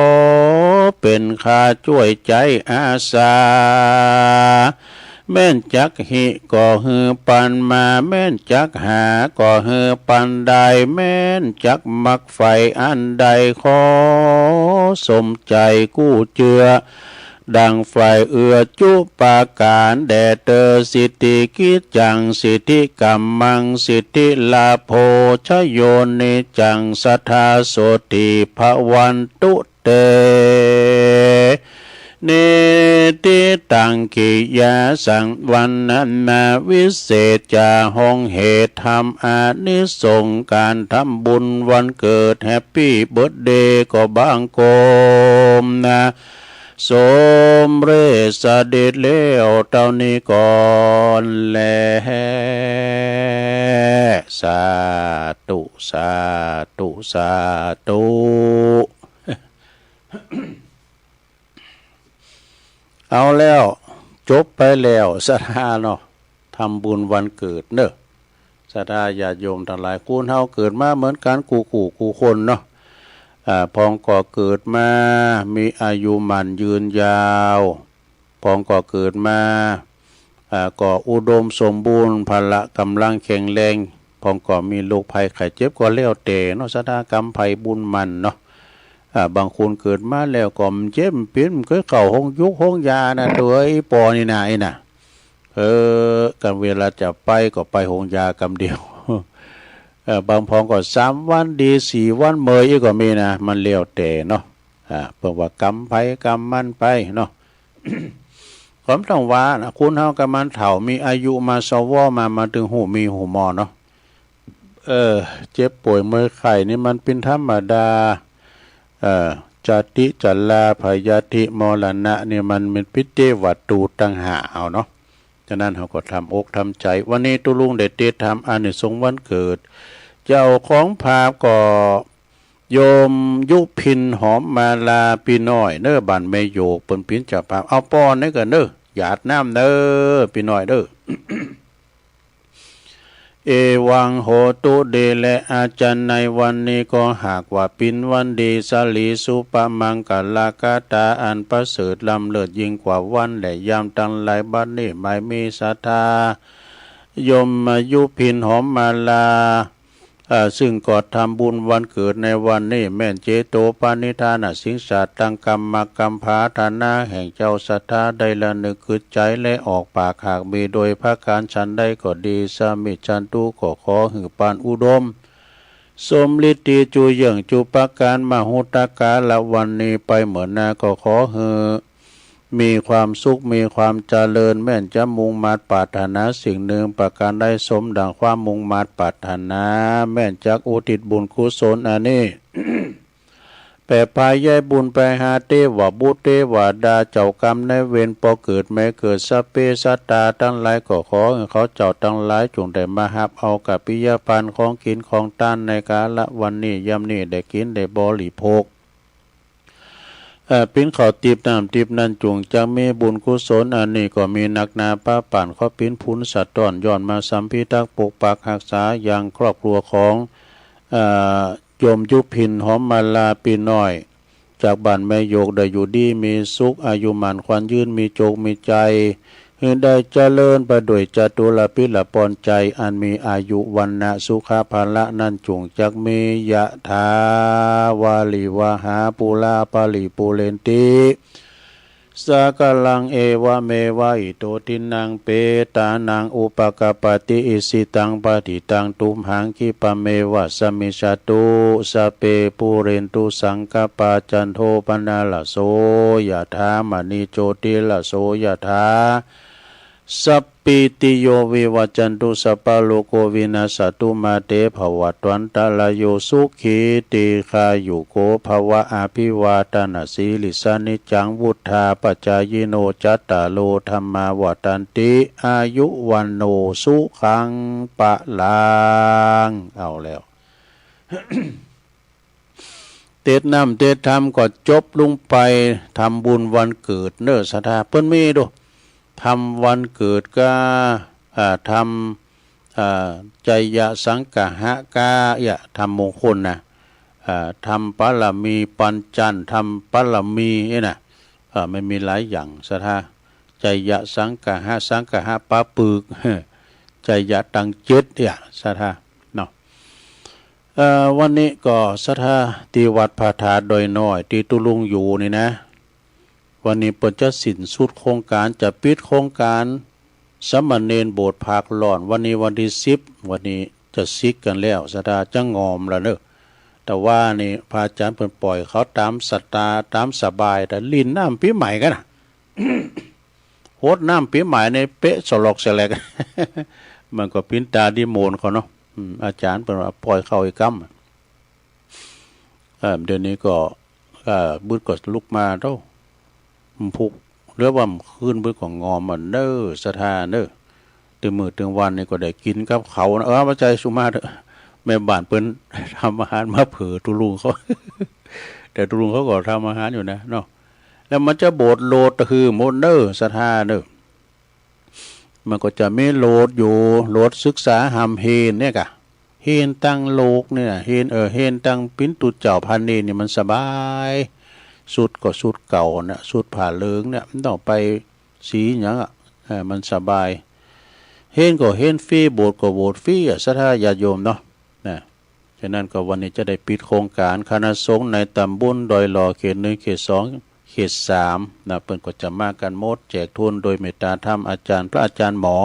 เป็นข้าช่วยใจอาสาแม่นจักหิก็ฮือปันมาแม่นจักหาก็ฮือปันใดแม่นจักมักไฟอันใดขอสมใจกู้เจือดังไฟเอื้อจุปาการแด่เตอสิทธิกิจจังสิทธิกัมมังสิทธิลาโภชโยนิจังสัทธาโสติภวันตุเตเนติตังกิยาสังวันนาวิเศษจาห้องเหตุธรรมอานิสงส์การทำบุญวันเกิดแฮปปี้เบิร์ธเดย์ก็บางโกมนะสมเรสเด็จเลี้ยวเท่านี้ก่อนแลสาธุสาธุสาธุเอาแล้วจบไปแล้วศรัทธาเนาะทำบุญวันเกิดเนอะศรัทธาญาติโยมทั้งหลายคุณเฮาเกิดมาเหมือนกันกูคนเนาะพองก่อเกิดมามีอายุมันยืนยาวพองก่อเกิดมาก่ออุดมสมบูรณ์พละกำลังแข็งแรงพองก่อมีโรคภัยไข้เจ็บก็แล้วแต่เนาะศรัทธากรรมภัยบุญมันเนาะบางคนเกิดมาแล้วก็มันเจ็บเปลี่ยนก็เข้าห้องยุกห้องยานะตัวไอ้ปอนี่นะไอ้น่ะกันเวลาจะไปก็ไปห้องยากำเดียวบางพองก็3 วันดี4 วันเมยก็มีนะมันเลี้ยวแต่เนาะเพิ่นว่ากรรมไผกรรมมันไปเนาะ ผมต้องว่านะคุณเฮากับมันเฒ่ามีอายุมาสวมาถึงหูมีหูมอเนาะเจ็บป่วยเมื่อไข้นี่มันเป็นธรรมดาจติจัลลาพยาธิมรณะเนี่ยมันเป็นพิเตวัตถุต่างหากเอาเนาะฉะนั้นเขาก็ทำอกทำใจวันนี้ตุลุงได้เตทำอานิสงส์วันเกิดเจ้าของภาพก็โยมยุพินหอมมาลาพี่น้อยเน้อบ้านแม่โยกเปิ้นพินเจ้าภาพเอาป้อนนี่ก็เน้อหยาดน้ำเน้อพี่น้อยเด้อ เอวังโหตุเดและอาจารย์ในวันนี้ก็หากว่าปินวันดีสลีสุปมังกลากาตาอันประเสริฐล้ำเลิศยิ่งกว่าวันและยามตั้งหลายบัดนี้ไม่มีศรัทธายมยุพินหอมมาลาซึ่งก็ทำบุญวันเกิดในวันนี้แม่นเจโตปานิธานสิงสาตังกรรมกรรมภาธานาแห่งเจ้าศรัทธาได้ละนึกคือใจและออกปากหากมีโดยพระการฉันได้ก็ดีสามิจันตุก็ขอหือปานอุดมสมฤทธิจูเยื่องจูปการมหุตกาละวันนี้ไปเหมือนนาก็ขอหือมีความสุขมีความเจริญแม่นจะมุ่งมาปรารถนาสิ่งหนึ่งประการได้สมดังความมุ่งมาปรารถนาแม่นจักอุทิศบุญกุศลอันนี้ แผ่พายายบุญไปหาเทวบุตรเทวดาเจ้ากรรมในเวรพอเกิดแม้เกิดสัพเพสัตตาทั้งหลายก็ขอให้เขาเจ้าทั้งหลายจงได้มาหับเอากับปิยพันธ์ของกินของทานในกาลวันนี้ยามนี้ได้กินได้บริโภคปิ้นเขาตีบน้ำตีบนั่นจงจะมีบุญกุศลอันนี้ก็มีนักนาป้าป่านเขาปิ้นพุนสัตว์ตอนย้อนมาสัมพิทักษ์ปกปักรักษาอย่างครอบครัวของโยมยุพินหอมมาลาปีน้อยจากบ้านแม่โยกได้อยู่ดีมีสุขอายุมันควันยืนมีโจกมีใจ เหตุใดเจริญประดุยจตุรพิรปรใจอันมีอายุวันนะสุขภาละนั่นจงจักมียะถาวาลิวหาปุลาปาลิปุเรนติสากลังเอวะเมวะอิโตทินังเปตานังอุปกปติอิสิตังปฏิตังตุมหังคิปะเมวะสมิชาตุสเปปุเรนตุสังกปาจันโทปนาลโสยะถามณีโจติลโสยะถาสัพปิติโยวิวัจจันตุสัพพะโลกวินาศตุมาเตภวัตวันตะลโยสุขีติคายุโกภวะอภิวาทนาสีลิสานิจังวุธาปจายโนจัตตาโลธรรมาวตันติอายุวันโนสุขังปะลังเอาแล้ว เตดน้ำเตดธรรมก็จบลงไปทำบุญวันเกิดเน้อสถาเพิ่นมีดูทำวันเกิดก็ทำใจยะสังกะหะกายะทำมงคลนะทำปาลมีปัญจันทำปาลมีนี่นะไม่มีหลายอย่างสถาใจยะสังกะหะปะปึกใจยะตังเจ็ดเนี่ยสถาเนาะวันนี้ก็สถาที่วัดพระธาตุดอยน้อยที่ตุลุงอยู่นี่นะวันนี้เปิดจะสิ้นสุดโครงการจะปิดโครงการสมณเณรโบสถ์ภาคหลอนวันนี้วันที่10วันนี้จะซิกกันแล้วสตาจะงอมแล้วเนอะแต่ว่านี่พระอาจารย์เปิดปล่อยเขาตามศรัทธาตามสบายแต่ลิ้นน้ำปีใหม่กันนะ โหดน้ำปีใหม่ในเป๊ะสลอกเสลก มันก็พินตาดิโมนเขาเนาะอาจารย์เปิดปล่อยเข้าอีกกัมเดี๋ยวนี้ก็บุตรก็ลุกมาเท่าพุกหรือว่าขึ้นเบื้องของงอมันเน้อสถานเน้อตื่นมือตื่นวันนี่ก็ได้กินกับเขานะมาใจสุมาเถอะแม่บ้านเปิ้นทำอาหารมาเผื่อตุลุงเขา แต่ตุลุงเขาก็ทำอาหารอยู่นะเนาะแล้วมันจะโบดโลดคือโมเนอร์สถานเน้อมันก็จะไม่โลดอยู่โลดศึกษาหำเฮนเนี่ยกะเฮนตั้งโลกเนี่ยเฮนตั้งปิ้นตุเจ้าพันนี่นี่มันสบายสุดก็สุดเก่าเนี่ยสุดผ่าเหลืองเนี่ยมันต้องไปสีอย่างอ่ะมันสบายเห็นก็เห็นฟรีโบสถ์ก็โบสถ์ฟรีอ่ะศรัทธาญาติโยมเนาะนะฉะนั้นก็วันนี้จะได้ปิดโครงการคณะสงฆ์ในตำบลดอยหล่อเขต1เขต2เขต3นะเพิ่นก็จะมากันหมดแจกทุนโดยเมตตาธรรมอาจารย์พระอาจารย์หมอ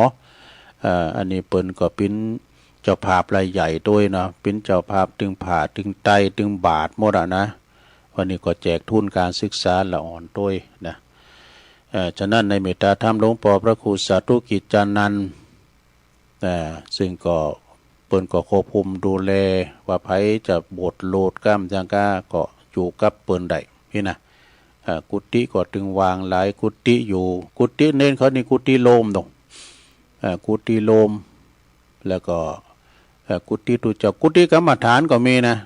อันนี้เพิ่นก็เป็นเจ้าภาพรายใหญ่ด้วยเนาะเป็นเจ้าภาพตึงผ่าตึงไตตึงบาทหมดอ่ะนะวันนี้ก็แจกทุนการศึกษาละอ่อนด้วยนะฉะนั้นในเมตตาธรรมหลวงพ่อพระครูสาธุกิจจานันท์ซึ่งก็เปิ้นก็ควบคุมดูแลว่าไผจะบทโลดกล้ามจังก้าก็อยู่กับเปิ้นได้พี่นะกุฏิก็ถึงวางหลายกุฏิอยู่กุฏิเน้นเขานี่กุฏิโลมตรงกุฏิโลมแล้วก็กุฏิตุเจ้ากุฏิกรรมฐานก็มีนะ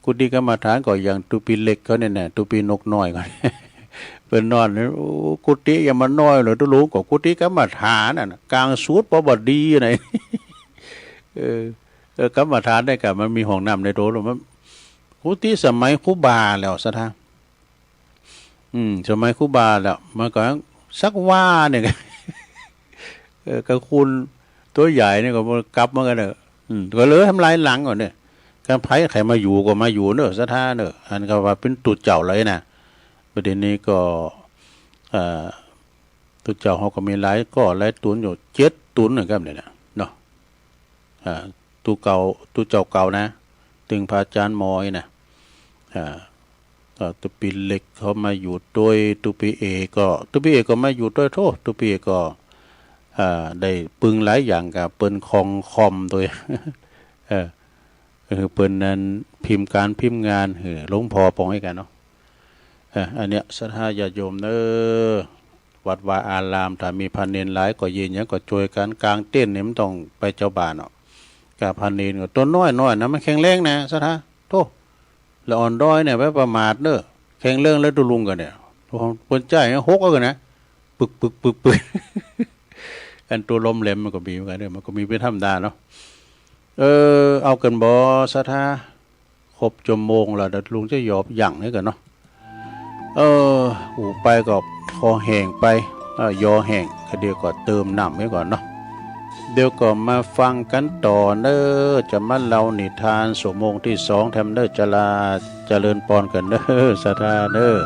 กุฏิกรรมฐานก็อย่างตุปีเล็กเขาเนี่ยนะตุปีนกน้อยก็เป็นนอนกุฏิอย่ามันน้อยเลยตุรู้ก็กุฏิกรรมฐานน่ะกลางสูตรบ่ดีไหนกรรมฐานได้กับมันมีห้องน้ำในโตแล้วมันกุฏิสมัยครูบาแล้วซะท่าสมัยครูบาแล้วมันก็สักว่าเนี่ยก็คุณตัวใหญ่เนี่ยก็กลับมากันเนอะก็เลยทำลายหลังก่อนเนี่ยการไผ่ใครมาอยู่ก็มาอยู่เนอะสถานเนอะอันก็ว่าเป็นตุเจ้าเลยนะประเด็นนี้ก็ตุเจ้าเขาก็มีหลายก็หลายตุนอยู่7ตุนนะครับเนี่ยเนาะตุเก่าตุเจ้าเก่านะตึงพระอาจารย์มอยนะตุปีเล็กเขามาอยู่ด้วยตุปีเอก็มาอยู่ด้วยโทษตุปีเอก็ได้ปึงหลายอย่างกับเปิ้นคองคอมโดยเปิ้นนั้นพิมพ์งานหลวงพ่อปองให้กันเนาะอันเนี้ยศรัทธาญาติโยมวัดวาอารามถ้ามีพันเณรหลายก็ยืนอย่างก็ช่วยกันกลางเต้นเนี่ยมันต้องไปเจ้าบ้านเนาะกะพันเณรก็ตัวน้อยนะมันแข็งแรงนะศรัทธาโตละอ่อนด้อยเนี่ยไว้ประมาทเด้อแข็งแรงแล้วตุลุงกันเนี่ยคนใจหกก็นะปึกอันตัวลมแหลมมันก็มีเหมือนกันเนี่ยมันก็มีเป็นธรรมดาเนาะเอากันบ่ศรัทธาครบชั่วโมงแล้วเดี๋ยวลุงจะยอบหยั่งให้กันเนาะไปก็คอแห้งไป ยอแห้งก็เดี๋ยวก็เติมน้ำไว้ก่อนเนาะเดี๋ยวก็มาฟังกันต่อเนอจะมาเล่านิทานสมงที่สองแถมเนอจะลาเจริญปอนกันเนอสาธาเนอ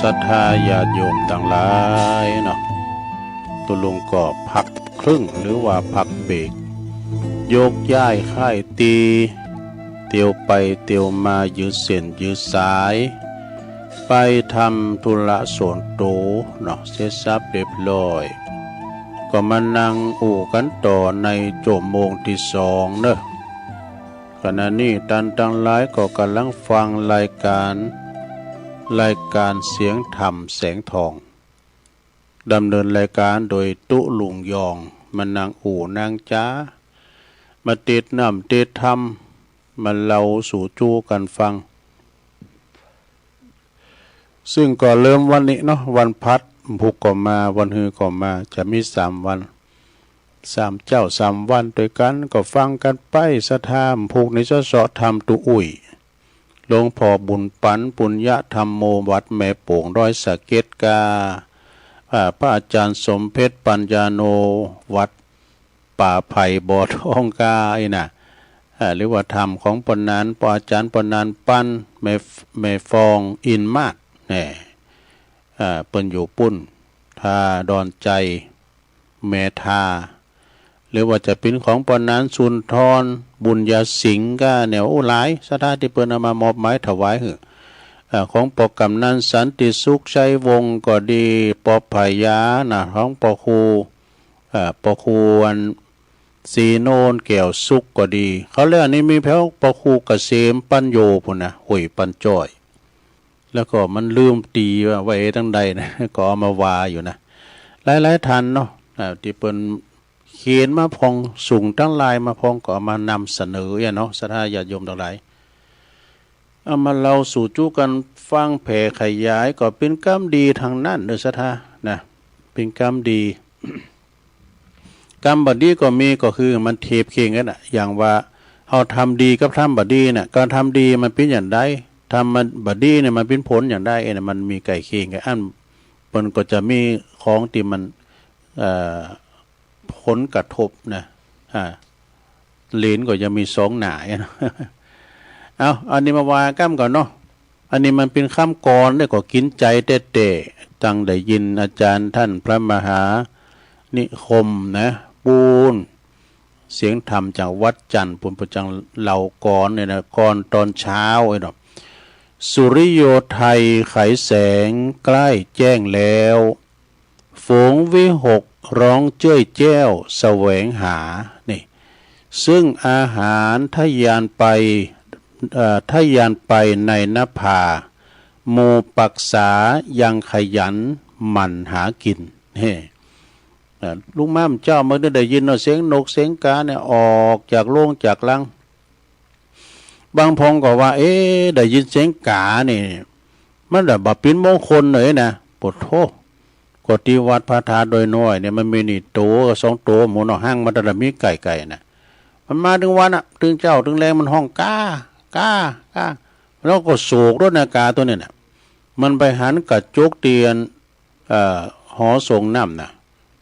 ศรัทธาญาติโยมต่างหลายเนาะตุลุงก็พักครึ่งหรือว่าพักเบรกโยกย้ายค่ายตีเตียวไปเตียวมายืดเส้นยืดสายไปทำธุระส่วนตัวเนาะเสร็จสับเรียบร้อยก็มานั่งอู่กันต่อในชั่วโมงที่สองเนอะขณะนี้ท่านทั้งหลายก็กำลังฟังรายการเสียงธรรมแสงทองดำเนินรายการโดยตุลุงยองมานั่งอู่นางจ้ามาติดน้ำติดธรรมมาเล่าสู่จูกันฟังซึ่งก็เริ่มวันนี้เนาะวันพัดผูกก็มาวันฮือก็มาจะมี3 วัน3 เจ้า3 วันด้วยกันก็ฟังกันไปสะทามผูกในเสาะธรรมตุอุ่ยหลวงพ่อบุญปันปุญญธรรมโมวัดแม่โป่งร้อยสะเก็ดกาพระอาจารย์สมเพชรปัญญาโนวัดป่าไผ่บ่อทองกาไอ้น่ะหรือว่าธรรมของปนานปอาจารย์ปนานปั้นแม่ฟองอินมาศแน่เปิ้นอยู่ปุ้นทาดอนใจเมธาหรือว่าจะเป็นของปนานสุนทรบุญญาสิงห์ก็แนวหลายสถานที่เปิ้นเอามามอบหมายถวายของปกำนันสันติสุขชัยวงศ์ก็ดีปอพยานะของปครูอันสีโนนแก้วสุกก็ดีเขาเรียกนี่มีแพ้ปครูเกษมปัญโยพุ่นนะหุยปัญจ้อยแล้วก็มันลืมตีว่าไว้ทั้งใดนะก็เอามาวาอยู่นะหลายท่านเนาะที่เปิ้นเขียนมาพองสูงทั้งลายมาพองก็เอามานำเสนอเนาะศรัทธาญาติโยมทั้งหลายเอามาเล่าสู่จู้กันฟังแผ่ขยายก็เป็นกรรมดีทางนั้นเด้อศรัทธานะเป็นกรรมดี กรรมบดีก็มีก็คือมันเทียบเคียงกันอย่างว่าเฮาทำดีกับทำบดีน่ะการทำดีมันเป็นอย่างใดทำมันบดีเนี่ยมันเป็นผลอย่างใดเนี่ยมันมีไก่เคียงกันอันมันก็จะมีของที่มันผลกระทบนะเหรียญก็จะมี2 หน้านะเอาอันนี้มาว่าก้ำก่อนเนาะอันนี้มันเป็นข้ามกรได้ก็กินใจเตะๆจังได้ยินอาจารย์ท่านพระมหานิคมนะปูนเสียงธรรมจากวัดจันทร์ปุณประจังเหล่ากรเนี่ยนะกรตอนเช้าไอ้ดอกสุริโยไทยไขแสงใกล้แจ้งแล้วฝูงวิหกร้องเจ้ยแจ้วแสวงหานี่ซึ่งอาหารทะยานไปในนภาหมู่ปักษายังขยันหมั่นหากินลุงม่ามเจ้าเมื่อได้ยินเสียงนกเสียงกาเนี่ยออกจากโล่งจากลังบางพงก็ว่าได้ยินเสียงกาเนี่ยมันแบบบ่เป็นมงคลเลยนะปวดโทกที่วัดพระธาตุโดยน้อยเนี่ยมันมีนี่ตัว2 ตัวหมูนห้างมันจะมีไก่นะมันมาถึงวันถึงเจ้าถึงแรงมันห้องกาแล้วก็โศกรถนากาตัวนี้น่ะมันไปหันกระจกเตียนหอส่งน้ำน่ะ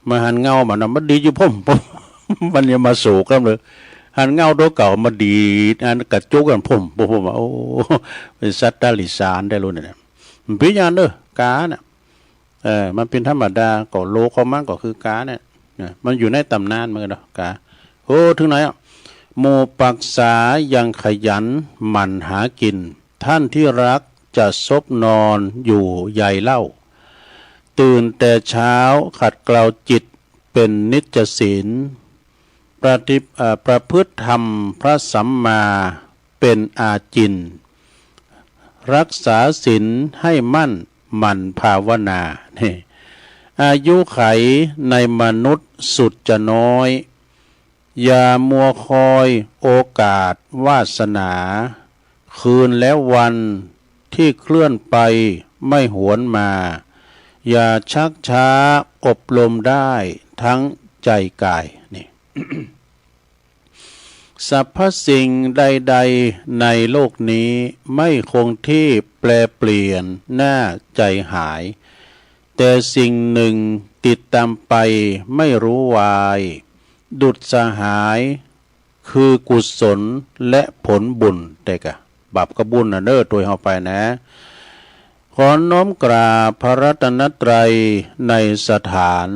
มาหันเงามันดีอยู่พ่มมันยังมาโศกกันเลยหันเงาตัวเก่ามาดีอันกระจกกันพ่มโอ้เป็นสัตว์ตาลิสานได้รู้เนี่ยมันเป็นอย่างเด้อกาเนี่ยมันเป็นธรรมดาก็โลกของมันก็คือกาเนี่ยมันอยู่ในตำนานเหมือนกันเนาะกาโอ้ถึงไหนหมู่ปักษายังขยันหมั่นหากินท่านที่รักจะซบนอนอยู่ใหญ่เล่าตื่นแต่เช้าขัดเกลาจิตเป็นนิจศีลประพฤติธรรมพระสัมมาเป็นอาจินรักษาศีลให้มั่นหมั่นภาวนานี่อายุไขในมนุษย์สุดจะน้อยอย่ามัวคอยโอกาสวาสนาคืนและวันที่เคลื่อนไปไม่หวนมาอย่าชักช้าอบรมได้ทั้งใจกายนี่ สรรพสิ่งใดๆในโลกนี้ไม่คงที่แปรเปลี่ยนหน้าใจหายแต่สิ่งหนึ่งติดตามไปไม่รู้วายดุจสหายคือกุศลและผลบุญแต่กะบาปกับบุญน่ะเด้อตัวเฮาไปนะค ขอน้อมกราบพระรัตนตรัยในสถาน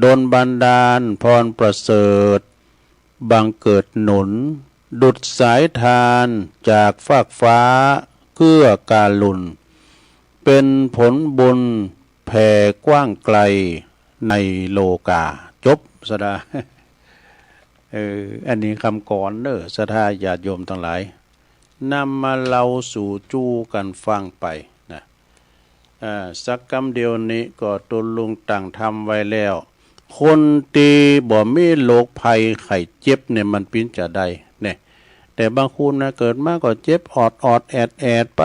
ดลบันดาลพรประเสริฐบังเกิดหนุนดุจสายทานจากฟากฟ้าเกื้อการุณเป็นผลบุญแผ่กว้างไกลในโลกาจบสดา อันนี้คำก่อนเด้อศรัทธาญาติโยมทั้งหลายนำมาเล่าสู่จู้กันฟังไปนะสักคำเดียวนี้ก็ตุนลุงต่างทำไว้แล้วคนตีบ่มีโรคภัยไข้เจ็บเนี่ยมันปิ้นจะได้เนี่ยแต่บางคนนะเกิดมาก็เจ็บอดแอดไป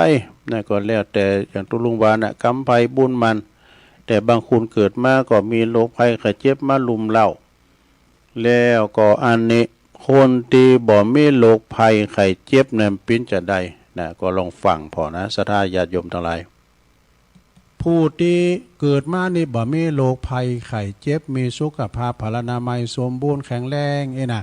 นะก็แล้วแต่อย่างตุลุงว่านะกำไพบุญมันแต่บางคนเกิดมาก็มีโรคภัยไข้เจ็บมาลุมเล่าแล้วก็อันนี้คนตีบ่มีโรคภัยไข้เจ็บเนี่ยปิ้นจะได้นะก็ลองฟังพอนะศรัทธาญาติโยมทั้งหลายผู้ที่เกิดมานี่บ่มีโรคภัยไข้เจ็บมีสุขภาพพลานามัยสมบูรณ์แข็งแรงนะ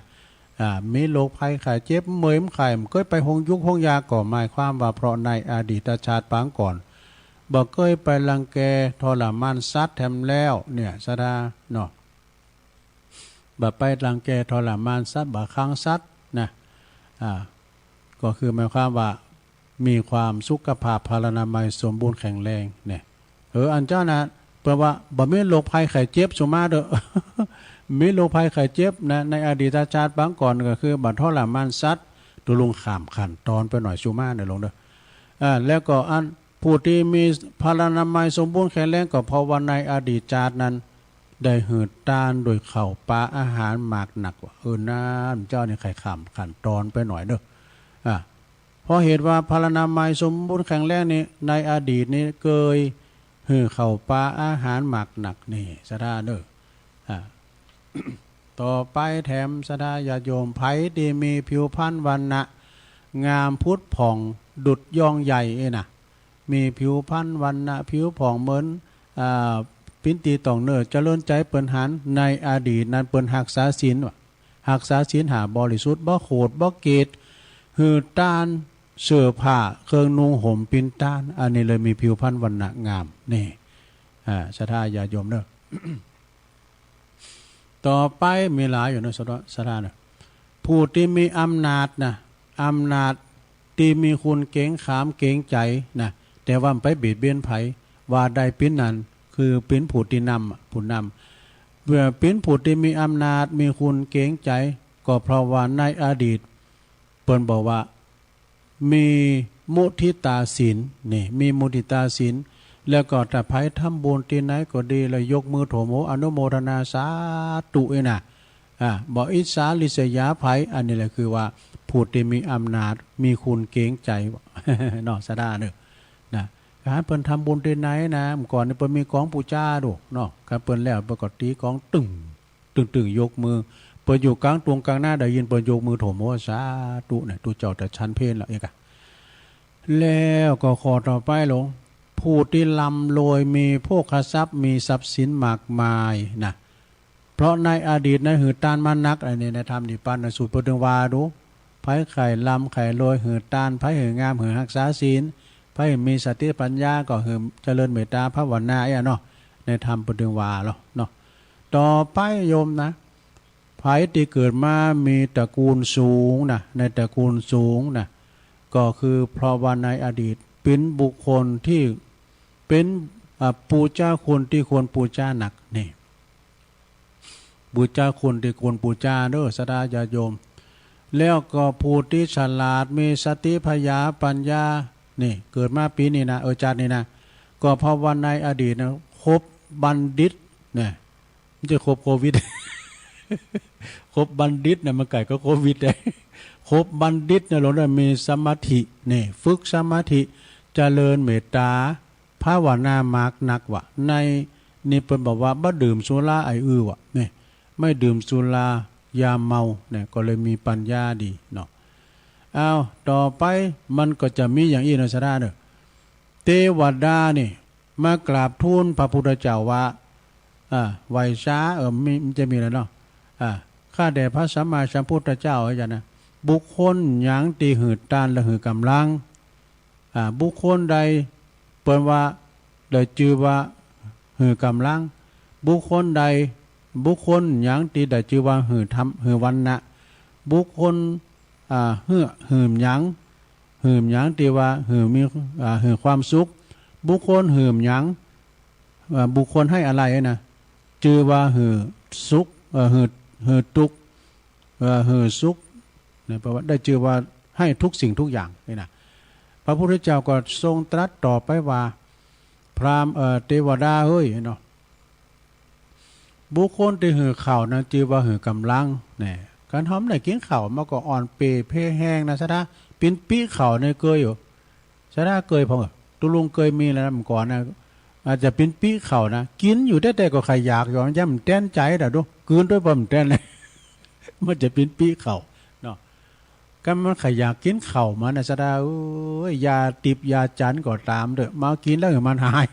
มีโรคภัยไข้เจ็บเมื่อยไข้ก็ไปหงยุกหงยาก็หมายความว่าเพราะในอดีตชาติปางก่อนบ่เคยไปรังแกทรมานสัตว์แถมแล้วเนี่ยศรัทธาเนาะบ่ไปรังแกทรมานสัตว์บ่ค้างสัตว์นะก็คือหมายความว่ามีความสุขภาพพลานามัยสมบูรณ์แข็งแรงเนี่ยอันเจ้านะแปลว่าบ่มีโรคภัยไข้เจ็บสุมาเด้อ มีโรคภัยไข้เจ็บนะในอดีตชาติบางก่อนก็คือบัดทรมานสัตว์ตุลุงข้ามขั้นตอนไปหน่อยสุมาเนี่ยลงเด้อแล้วก็อันผู้ที่มีพลานามัยสมบูรณ์แข็งแรงก็เพราะว่าในอดีตชาตินั้นได้หืดต้านโดยข้าวปลาอาหารหมากหนักว่านะเจ้านี่ไข่ข้ามขั้นตอนไปหน่อยเด้อเพราะเหตุว่าพลานามัยสมบูรณ์แข็งแรงนี่ในอดีตนี้เคยเข้าปลาอาหารหมักหนักนี่สดาเด้อ ต่อไปแถมสดาญาโยมไผที่มีผิวพรรณวรรณะงามพุทธผ่องดุจย่องใหญ่นะมีผิวพรรณวรรณะผิวผ่องเหมือนปิ้นตีต่องเนิดเจริญใจเปิ้นหันในอดีตนั้นเปิ้นหักษาศีลหักษาศีลหาบริสุทธิ์บ่โขดบ่เกตหือต้านเสื้อผ้าเครื่องนุ่งห่มปิ้นต้านอันนี้เลยมีผิวพรรณวรรณะงามนี่ศรัทธาญาโยมเด้อ ต่อไปมีหลายอยู่ในศรัทธาเนี่ยผู้ที่มีอำนาจนะอำนาจที่มีคุณเก่งขามเก่งใจนะแต่ว่าไปเบียดเบียนไผว่าได้ปิ้นนั้นคือปิ้นผู้ที่นำผู้นำเมื่อปิ้นผู้ที่มีอำนาจมีคุณเก่งใจก็เพราะว่าในอดีตเปิ้นบอกว่ามีมุทิตาศีลนี่มีมุทิตาศีลแล้วก็ถ้าไผทำบุญที่ไหนก็ดีแล้วยกมือโถโมอนุโมทนาสาธุนะบอกอิสาลิษยาไผอันนี้แหละคือว่าผู้ที่มีอำนาจมีคุณเก่งใจเนาะสะดาเด้อนะการเปิ้นทำบุญที่ไหนนะก่อนนี่เปิ้นมีของปูจ้าดูเนาะการเปิ้นแล้วปกติของตึงยกมือเปิ้นอยู่กลางตรงกลางหน้าได้ยินเปิ้นยกมือโถโมสาธุเนี่ยตุเจ้าแต่ชั้นเพลแล้วเอกแล้วก็ขอต่อไปลงผู้ที่ลำรวยมีโภคทรัพย์มีทรัพย์สินมากมายนะเพราะในอดีตนั้นหือต้านมานักอันนี้ในธรรมนิพพานสูตรปฏิวาดูไผไข่ลำไข่รวยหือต้านไผหืองามหือรักษาศีลไผมีสติปัญญาก็หือเจริญเมตตาภาวนาเนาะในธรรมปฏิวาเนาะต่อไปโยมนะไผที่เกิดมามีตระกูลสูงนะในตระกูลสูงนะก็คือเพราะว่าในอดีตเป็นบุคคลที่เป็นปูชาคนที่ควรปูชาหนักนี่บูชาคนที่ควรปูชาเด้อศรัทธาญาโยมแล้วก็ผู้ที่ฉลาดมีสติปัญญานี่เกิดมาปีนี้นะจารย์นี่นะก็เพราะว่าในอดีตนะครบบัณฑิตเนี่ยมันจะครบโควิด ครบบัณฑิตเนี่ยมันไก่ก็โควิดเลยครบบัณฑิตเนี่ยเราได้มีสมาธินี่ฝึกสมาธิเจริญเมตตาภาวนามากนักวะในนี่เป็นบอกว่าบ่ดื่มสุราวะนี่ไม่ดื่มสุรายาเมาเนี่ยก็เลยมีปัญญาดีเนาะเอาต่อไปมันก็จะมีอย่างอีกนะสะด้าเด้อเทวดานี่มากราบทูลพระพุทธเจ้าว่าไหวช้ามันจะมีอะไรเนาะข้าแด่พระสัมมาสัมพุทธเจ้าอาจารย์นะบุคคลหยังตีหืดตานและหือกำลังบุคคลใดเปิดว่า ได้ชื่อว่าหือกำลังบุคคลใดบุคคลหยังที่ได้ชื่อว่าหือทำหือวันนะบุคคลหืมหยังที่ว่าหือมีหือความสุขบุคคลหืมหยังบุคคลให้อะไรนะชื่อว่าหือสุขหือทุกข์หือสุขเนี่ยแปลว่าได้ชื่อว่าให้ทุกสิ่งทุกอย่างนี่นะพระพุทธเจ้าก็ทรงตรัสต่อไปว่าพราหมณ์เทวดาเฮ้ยเนาะบุคคลที่หือข่าวนะชื่อว่าหือกำลังเนี่ยการทำไหนกินข่าวมาก็อ่อนเปเพแห้งนะซะนะปินปีข่าวในเกยอยู่ซะนะเกยพอตุลุงเกยมีแล้วนะเมื่อก่อนนะอาจจะปินปีข่าวนะกินอยู่แต่ก็ใครอยากอยู่ย่ำแต้นใจแต่ดูกืนด้วยบ่มแต้นเลยมันจะปินปีข่าวเนาะก็มันใครอยากกินข่าวมันนะซะนะยาติบยาจันก็ตามเด้อมากินแล้วมันหาย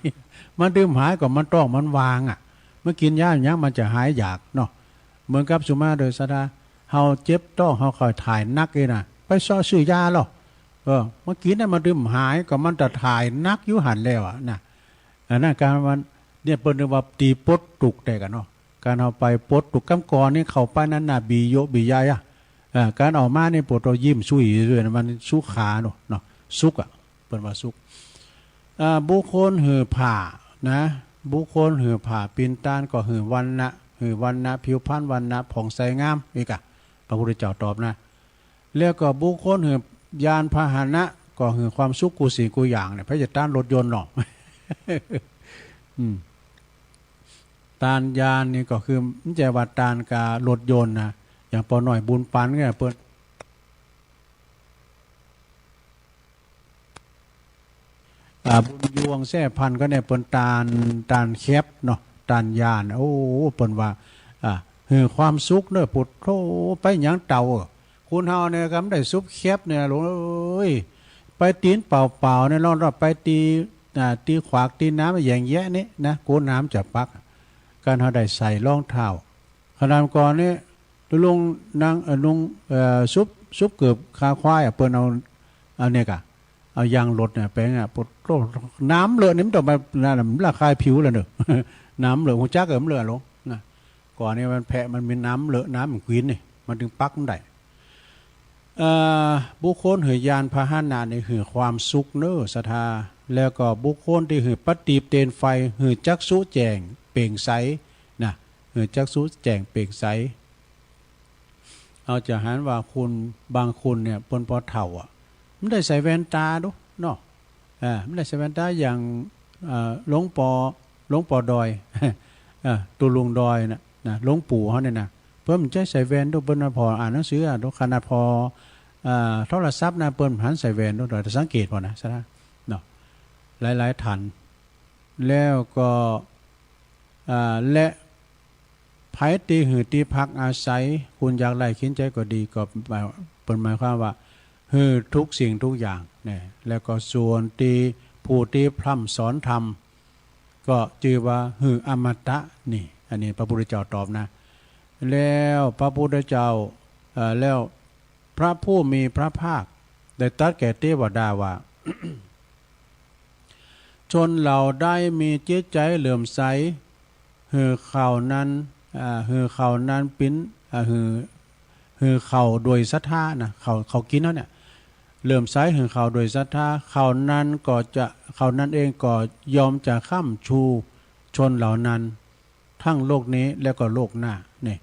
มันดื่มหายก็มันต้องมันวางอ่ะเมื่อกินยาอย่างนี้มันจะหายอยากเนาะเหมือนกับสุมาโดยซะนะเฮาเจ็บต้องเฮาคอยถ่ายนักเลยนะไปซ้อซื้อยาหรอเมื่อกี้เนี่ยมันดื่มหายก็มันจะถ่ายนักยุหันแล้วอ่ะนะอันนั้นการมันเนี่ยเปิ้นเรียกว่าตีปดตุกแต่กันเนาะการเอาไปปดตุกกำกรนี่เข้าไปนั้นน่ะบีโยบียายอ่ะการออกมาเนี่ยปวดเรายิ้มสู้อยู่ด้วยมันสู้ขาเนาะสุกอ่ะเปิ้นว่าสุกบุคคลหือผ่านะบุคคลหือผ่าปินตานก็หือวันนะผิวพรรณวันนะผ่องใสงามอีกอ่ะพระพุทธเจ้าตอบนะแล้วก็บุคคลหือยานพาหนะก็หือความสุขกูสิ่งกูอย่างเนี่ยพระจะต้านรถยนต์หรอกตานยานนี่ก็คือมันจะว่าตานการถยนต์นะอย่างปอหน่อยบุญปันเนี่ยเปิดบุญยวงแท่พันก็เนี่ยเปิดตานแคบเนาะตานยานโอ้เปิดว่าคือความสุขเนี่ยปุดโธไปหยังเต่าคุณเฮาเนี่ยก็ไม่ได้ซุปแคบเนี่ยหลวงเอ้ยไปตีนเปล่าๆเนี่ยเราไปตีขวากตีน้ำอย่างแย่นี่นะกูน้ำจะปักการเฮาได้ใส่รองเท้าขนาดก่อนนี่ลุงนางลุงซุปเกือบคาควายเปิ้นเอาเนี่ยกะเอายางรถเนี่ยไปอ่ะปุดโธน้ำเลอะนี่มันต้องมาราคาผิวแล้วเนอะน้ำเลอะหัวจักเอิมเลอะลงนะก่อนนี่มันแพะมันมีน้ำเลอะน้ำเหมือนควีนนี่มันถึงปักมันได้บุคคลหือยานพาหนะนี่หือความสุขเน้อศรัทธาแล้วก็บุคคลที่หือปฏิบเตนไฟหือจักสุแจงเปล่งใสนะหือจักสุแจงเปล่งใสเอาจะหันว่าคุณบางคนเนี่ยปนพอเถ่าอ่ะไม่ได้ใส่แว่นตาดูเนาะไม่ได้ใส่แว่นตาอย่างหลวงปอดอยตุลุงดอยนะหลวงปู่เขาเนี่ยนะเพิ่มใจใส่แว่นดูเปิ้นพออ่านหนังสือดูขนาดพอโทรศัพท์นะเปิ้นหันใส่แว่นดูแต่สังเกตพอนะใช่ไหมเนาะหลายทันแล้วก็และไผ่ตีหือตีพักอาศัยคุณอยากไล่ขินใจก็ดีก็เป็นหมายความว่าหือทุกสิ่งทุกอย่างเนี่ยแล้วก็ส่วนตีผู้ตีพร่ำสอนธรรมก็ชื่อว่าหืออมตะนี่อันนี้พระพุทธเจ้าตอบนะแล้วพระพุทธเจ้าแล้วพระผู้มีพระภาคได้ตรัสแก่เทวดาว่า ชนเราได้มีจิตใจเหลื่อมใสหือเข่านั้นปิ้นหือเข่าโดยศรัทธานะเขากินแล้วเนี่ยเหลื่อมใสหือเข่าโดยศรัทธาเข่านั้นเองก็ยอมจะข้ามชูชนเหล่านั้นทั้งโลกนี้และก็โลกหน้าเนี่ย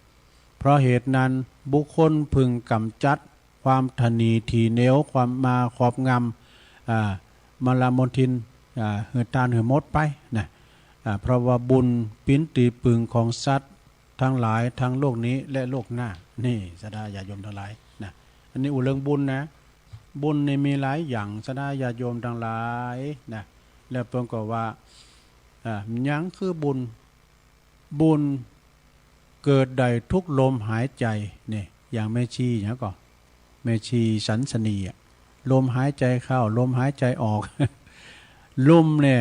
เพราะเหตุนั้นบุคคลพึงกำจัดความทนีทีเหนียวความมาขอบงำมาลามนทินหือตานหือมดไปนะเพราะว่าบุญปิ้นตีปึงของสัตว์ทั้งหลายทั้งโลกนี้และโลกหน้านี่สดาญาโยมทั้งหลายนะอันนี้อุเรื่องบุญนะบุญนี่มีหลายอย่างสดาญาโยมทั้งหลายนะแล้วเพิ่นก็ว่ายังคือบุญเกิดใดทุกลมหายใจเนี่ยอย่างแม่ชีอย่างก็แม่ชีสันสนีลมหายใจเข้าลมหายใจออก ลมเนี่ย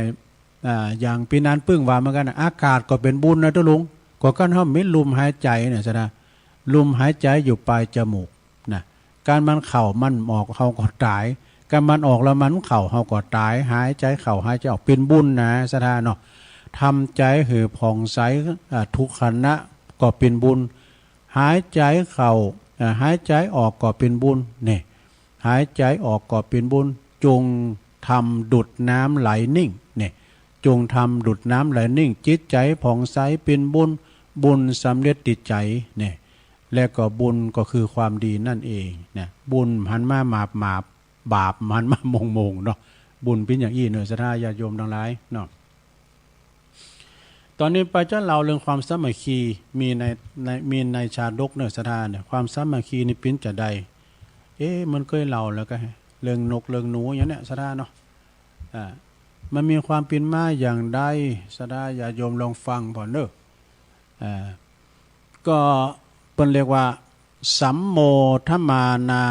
อย่างปีนันปึ้งว่าเหมือนกันอากาศก็เป็นบุญนะทุลุงก็กันห้ามมิลมหายใจเนี่ยซะนะลมหายใจอยู่ปลายจมูกนะการมันเข่ามันออกเขาก็ตาย กำมันออกแล้วมันเข่าเฮาก็ตายหายใจเข่าหายใจออกเป็นบุญนะสถานเนาะทำใจหือผ่องใสทุกขณะก็เป็นบุญหายใจเข่าหายใจออกก็เป็นบุญเนี่ยหายใจออกก็เป็นบุญจงทำดุดน้ำไหลนิ่งเนี่ยจงทำดุดน้ำไหลนิ่งจิตใจผ่องใสเป็นบุญบุญสำเร็จติดใจเนี่ยและก็บุญก็คือความดีนั่นเองเนี่ยบุญหันมาหมาบาปหันมามงเนาะบุญเป็นอย่างอี้เนอศรัทธาญาติโยมทั้งหลายเนาะตอนนี้ไปเจ้าเราเรื่องความสามัคคีมีในชาดกเนอศรัทธาเนี่ยความสามัคคีนี่เป็นจะใดมันเคยเล่าแล้วก็เรื่องนกเรื่องหนูอย่างเนี้ยศรัทธาเนาะมันมีความเป็นมาอย่างใดศรัทธาญาติโยมลองฟังพอเนอะก็เป็นเรียกว่าสัมโมทมานา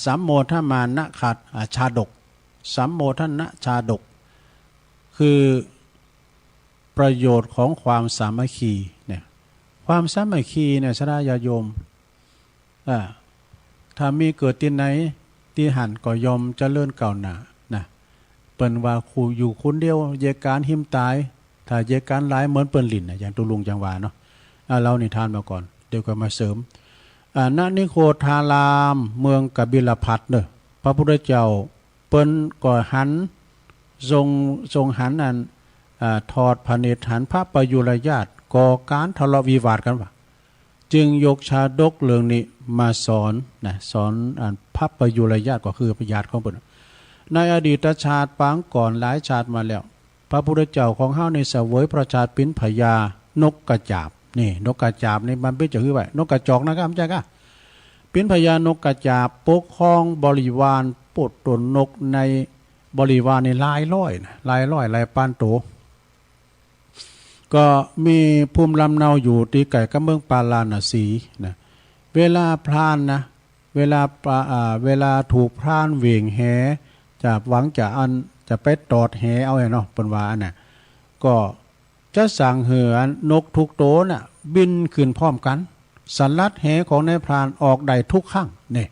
สัมโมทมานะขัดชาดกสัมโมทนะชาดกคือประโยชน์ของความสามัคคีเนี่ยความสามัคคีเนี่ยศรัทธาญาติโยมถ้ามีเกิดที่ไหนที่หันก็ยอมเจริญก้าวหน้านะเปิ้นว่าครูอยู่คนเดียวเยการหิมตายถ้าเยการหลายเหมือนเปิ้นหลินอย่างตุลุงจังหวาเนาะเรานิทานมาก่อนเดี๋ยวก็มาเสริมณนิโคทารามเมืองกบิลพัทเนอะพระพุทธเจ้าเปิ้นก็หันทรงหันอันถอดพระเนตรหันพระประยุรญาติก่อการทะเลาะวิวาทกันว่าจึงยกชาดกเรื่องนี้มาสอนพระประยุรญาติก็คือพญาติของเปิ้นในอดีตชาติปางก่อนหลายชาติมาแล้วพระพุทธเจ้าของเฮาในเสวยพระชาติเป็นพญานกกระจาบนี่นกกระจาบนี่มันเป็นจะคือไว้นกกระจอกนะครับจ้าก็เป็นพญานกกระจาบปกครองบริวารปลดตนนกในบริวารในหลายร้อยปานโตก็มีภูมิลำเนาอยู่ตีไก่กับเมืองปาลาณสีนะเวลาพรานนะเวลาถูกพรานเหวี่ยงแหจะหวังจะไปตอดแหเอาเนาะเป็นว่าน่ะก็จะสั่งเหือนกทุกโตน่ะบินขึ้นพร้อมกันสันลัดแหของนายพรานออกได้ทุกครั้งเนี่ย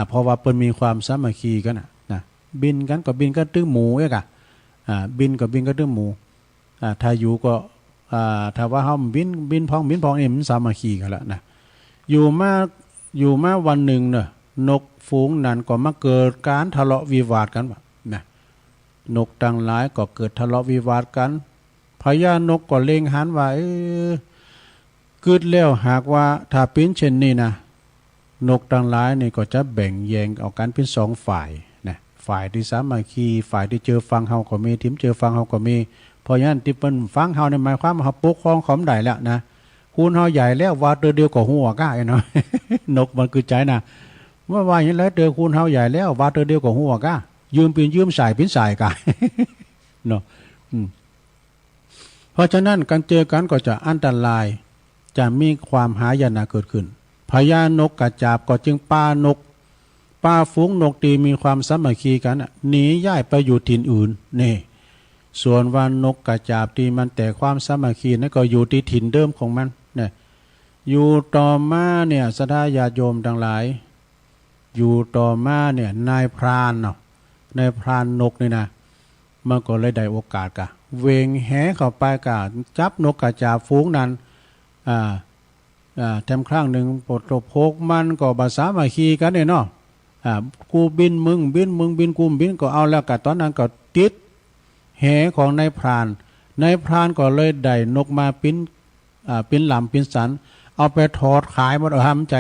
เพราะว่าเปิ้นมีความสามัคคีกันนะบินกันก็บินกันตื้อหมูเอกบินก็บินกันตื้อหมูถ้าอยู่ก็ถ้าว่าเฮาบินพองนี่มันสามัคคีกันแล้วนะอยู่มาวันหนึ่งเนอะนกฝูงนั้นก็มาเกิดการทะเลาะวิวาทกันว่นะนกต่างหลายก็เกิดทะเลาะวิวาทกันพญานกก็เล็งหันว่าเกิดแล้วหากว่าถ้าเป็นเช่นนี้นะนกต่างหลายนี่ก็จะแบ่งแยงเอากันเป็น2ฝ่ายนะฝ่ายที่สามัคคีฝ่ายที่เจอฟังเฮาก็มีทิมเจอฟังเฮาก็มีเพราะฉะนั้นที่เปิ้นฟังเฮาในหมายความว่าเฮาปกครองของได้แล้วนะคูณเฮาใหญ่แล้วว่าเดียวก็หัวก้าเนาะ นกมันคือใจนะว่าอย่างแล้วเจอคูณเฮาใหญ่แล้วว่าเดียวก็หัวก้ายืมสายเป็นสายกาย เนาะเพราะฉะนั้นการเจอกันก็จะอันตรายจะมีความหายนะเกิดขึ้นพญานกกระจาบก็จึงป้าฝูงนกตีมีความสามัคคีกันหนีย้ายไปอยู่ถิ่นอื่นนี่ส่วนว่านกกระจาบตีมันแต่ความสามัคคีนั่นก็อยู่ที่ถิ่นเดิมของมันเนี่ยอยู่ต่อมาเนี่ยศรัทธาญาติโยมทั้งหลายอยู่ต่อมาเนี่ยนายพรานเนาะนายพรานนกนี่นะมันก็เลยได้โอกาสกะเวงแหเข้าไปกะจับนกกระจาบฝูงนั้นแถมครั้งหนึ่งปลดโพกมันก็ภาษามาคีกันเนี่ยเนาะกูบินมึงบินกูบินก็เอาแล้วกะตอนนั้นก็ติดแหของนายพรานก็เลยได้นกมาปิ้นลำปิ้นสันเอาไปทอดขายหมดเอาห้ามใจ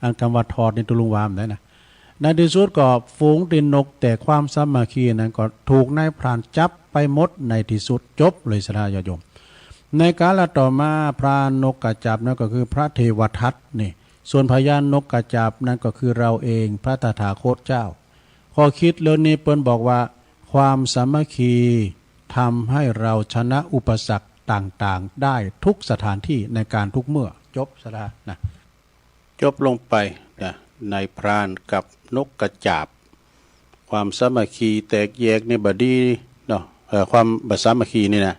อันคำว่าทอดในตุลุงวามได้นะในที่สุดก็ฝูงตินนกแต่ความสามัคคีนั้นก็ถูกนายพรานจับไปหมดในที่สุดจบเลยศรัทธาญาติโยมในกาลต่อมาพรานกกระจาบนั่นก็คือพระเทวทัตนี่ส่วนพญานกกระจาบนั่นก็คือเราเองพระตถาคตเจ้าพอคิดเรื่องนี้เปิ้นบอกว่าความสามัคคีทำให้เราชนะอุปสรรคต่างๆได้ทุกสถานที่ในการทุกเมื่อจบศรัทธานะจบลงไปนะในพรานกับนกกระจาบความสามัคคีแตกแยกในบดีเนาะความบัสามัคคีนี่นะ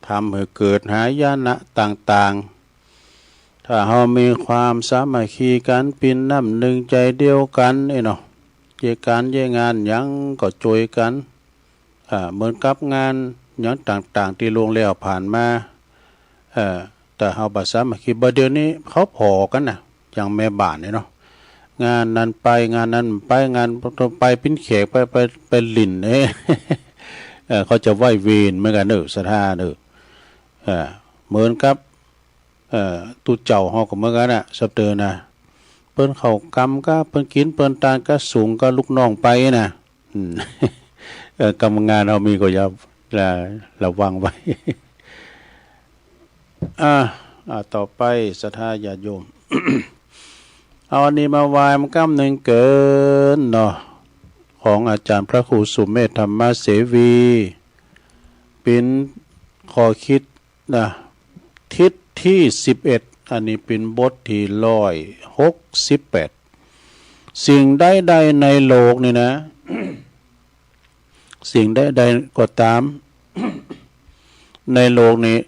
ทำให้เกิดหายนะต่างๆถ้าเรามีความสามัคคีกันเป็นน้ำหนึ่งใจเดียวกันเนาะ การเย่งานหยังก็ช่วยกันเหมือนกับงานหยังต่างๆที่ลงแล้วผ่านมาแต่เฮาบ่สามัคคีบ่เดี๋ยวนี้เขาพอกันน่ะอย่างแม่บ้านนี่เนาะงานนั้นไปงานนั้นไปงานไปปิ้นแขกไปลิ่นเขาจะไหว้เวรเหมือนกันศรัทธาเหมือนกับตุเจ้าเฮาก็เหมือนกันน่ะสับเตือนะเปิ้นเข้ากรรมก็เปิ้นกินเปิ้นตานก็สูงก็ลูกน้องไปนะกรรมงานเรามีก็อย่าระวังไว้ต่อไปศรัทธาญาติโยม เอาอันนี้มาวายมันกำหนึ่งเกินเนาะของอาจารย์พระครูสุเมธธรรมเสวีเป็นข้อคิดนะทิศที่11อันนี้เป็นบทที่168สิ่งใดๆในโลกนี่นะ สิ่งใดๆก็ตาม ในโลกนี้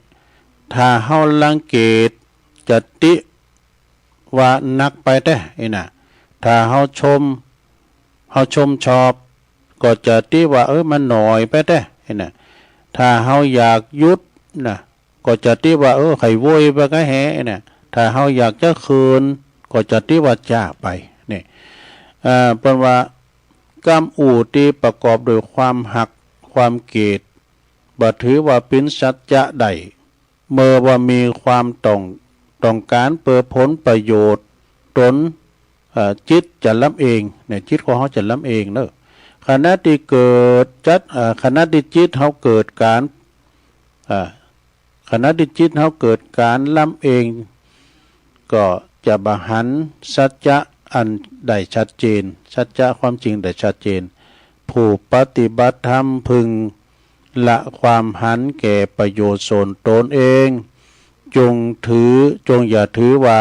ถ้าเฮาลังเกตจะติว่านักไปแต่น่ะถ้าเฮาชมชอบก็จะติว่ามันหน่อยไปแต่น่ะถ้าเฮาอยากยุดนะก็จะติว่าไข่โวยไปก็แห่น่ะถ้าเฮาอยากจะคืนก็จะติว่าจ้าไปนี่เปิ้นว่ากรรมอู่ที่ประกอบด้วยความหักความเกตบ่ถือว่าเป็นสัจจะใดเมื่อว่ามีความต้องการเพื่อผลประโยชน์ตนจิตจะล้ำเองเนี่ยจิตของเขาจะล้ำเองเนอะขณะที่เกิดขณะที่จิตเขาเกิดการขณะที่จิตเขาเกิดการล้ำเองก็จะบหันสัจจะอันได้ชัดเจนสัจจะความจริงได้ชัดเจนผู้ปฏิบัติธรรมพึงละความหันแก่ประโยชน์ส่วนตนเองจงอย่าถือว่า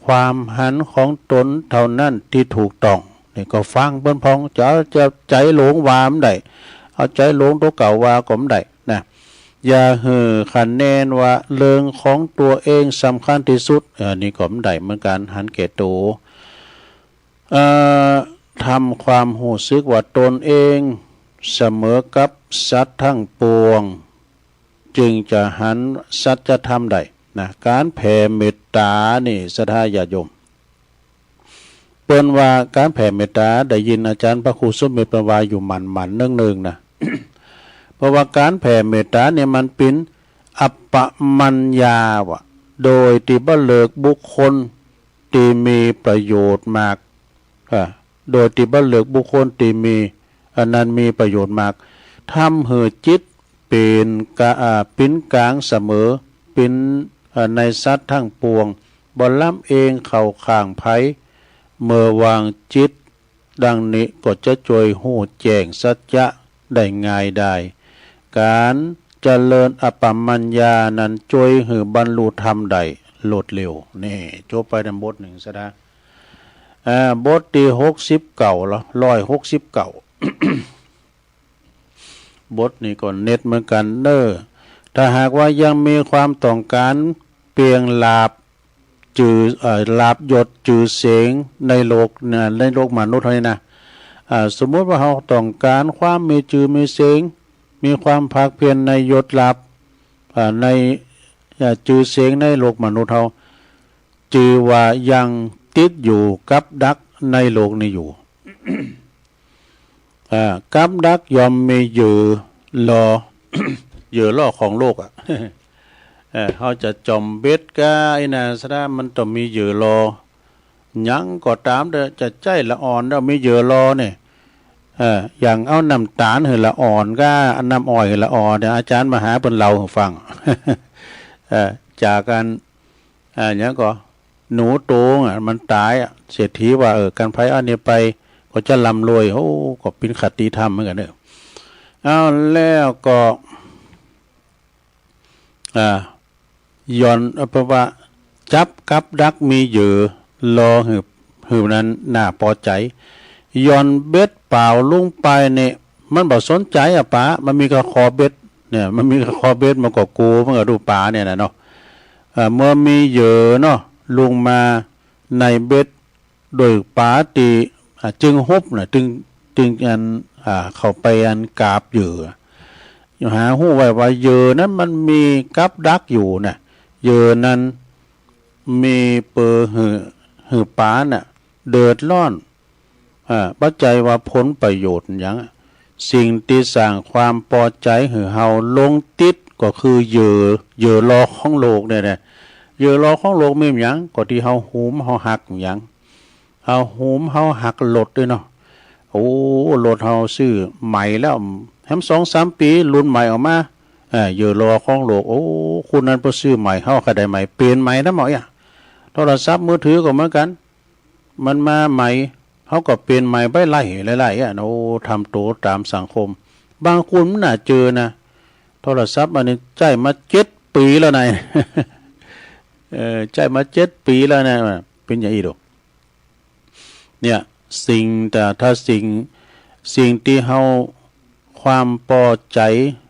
ความหันของตนเท่านั้นที่ถูกต้องนี่ก็ฟังเปิ้นพองจะใจหลงวามได้เอาใจหลงตัวเก่าว่าก็ไม่ได้นะอย่าคะแนนว่าเรื่องของตัวเองสำคัญที่สุดนี่ก็ไม่ได้เหมือนกันหันแก่ตัวทำความรู้สึกว่าตนเองเสมอกับสัตว์ทั้งปวงจึงจะหันสัจธรรมได้นะการแผ่เมตตานี่ศรัทธาญาติโยมเปิ้นว่าการแผ่เมตตาได้ยินอาจารย์พระครูสุเมธประวาอยู่หมันๆเนื่องๆนะ เพราะว่าการแผ่เมตตาเนี่ยมันเป็นอัปปมัญญาวะโดยที่บ่เลิกบุคคลที่มีประโยชน์มากโดยที่บ่เลิกบุคคลที่มีอันนั้นมีประโยชน์มากทำให้จิตเป็นกลางเสมอเป็นในสัตว์ทั้งปวงบ่ล้ำเองเข้าข้างไผเมื่อวางจิตดังนี้ก็จะช่วยหู้แจ้งสัจจะได้ง่ายได้การเจริญอัปปมัญญานั้นช่วยให้บรรลุธรรมได้โลดเร็วนี่จบไปในบทหนึ่งซะนะบทที่69ละ169 บทนี้ก็เน็ตเหมือนกันถ้าหากว่ายังมีความต้องการเพียงลาบยศจือเสียงในโลกมนุษย์เท่านี้นะสมมติว่าเราต้องการความมีจือมีเสียงมีความภาคเพียรในยศลาบในจือเสียงในโลกมนุษย์เราจือว่ายังติดอยู่กับดักในโลกนี้อยู่ กับดักยอมมีอยู่รอ อยู่ล่อของโลกเขาจะจมเบ็ดกาไอ้น่ะซะได้มันต้องมีเหยื่อรอยังก็ตามเด้อจะใจละอ่อนแล้วมีเหยื่อรอเนี่ยอย่างเอาน้ำตาลให้ละอ่อนก็น้ำอ้อยให้ละอ่อนเนี่ยอาจารย์มหาเพิ่นเล่าให้ฟัง จากการอย่างก็หนูโตมันตายเศรษฐีว่ากันไผอันนี้ไปก็จะร่ำรวยก็เป็นคติธรรมเหมือนกันเด้อเอาแล้วก็ย้อนเพราะว่าจับกับดักมีเหยื่อรอหืบนั้นน่าพอใจย้อนเบ็ดเปล่าลงไปเนี่ยมันบ่สนใจปะมันมีกระคอเบ็ดเนี่ยมันมีกระคอเบ็ดมันก็กูมันก็ดูปลาเนี่ยนะเนาะเมื่อมีเหยื่อเนาะลงมาในเบ็ดโดยปลาตีจึงฮุบน่ะ จึงเข้าไปกราบเหยื่ออยู่หาหู้ไว้ว่าเหยื่อนั้นมันมีกับดักอยู่น่ะเหยื่อนั้นมีเปอหือป้าน่ะเดือดร้อนปัจจัยว่าผลประโยชน์อย่างสิ่งที่สร้างความพอใจหือเฮาลงติดก็คือเหยื่อรอของโลกเนี่ยเหยื่อรอของโลกมีหยังก็ที่เฮาหูมเฮาหักหยังเฮาหูมเฮาหักลดด้วยเนาะโอ้ลดเฮาซื้อใหม่แล้วแฮม 2-3 ปีรุ่นใหม่ออกมาเหยื่อรอของโลกโอ้คุณนั้นบ่ซื้อใหม่เฮาก็ได้ใหม่เปลี่ยนใหม่นำหมอโทรศัพท์มือถือก็เหมือนกันมันมาใหม่เขาก็เปลี่ยนใหม่ไปไล่โอ้ทำโตตามสังคมบางคนมันน่าเจอนะโทรศัพท์อันนี้ใจมา7 ปีแล้วนาย ใจมา7 ปีแล้วนะเป็นอย่างนี้ดอกเนี่ยแต่ถ้าสิ่งที่เฮาความพอใจ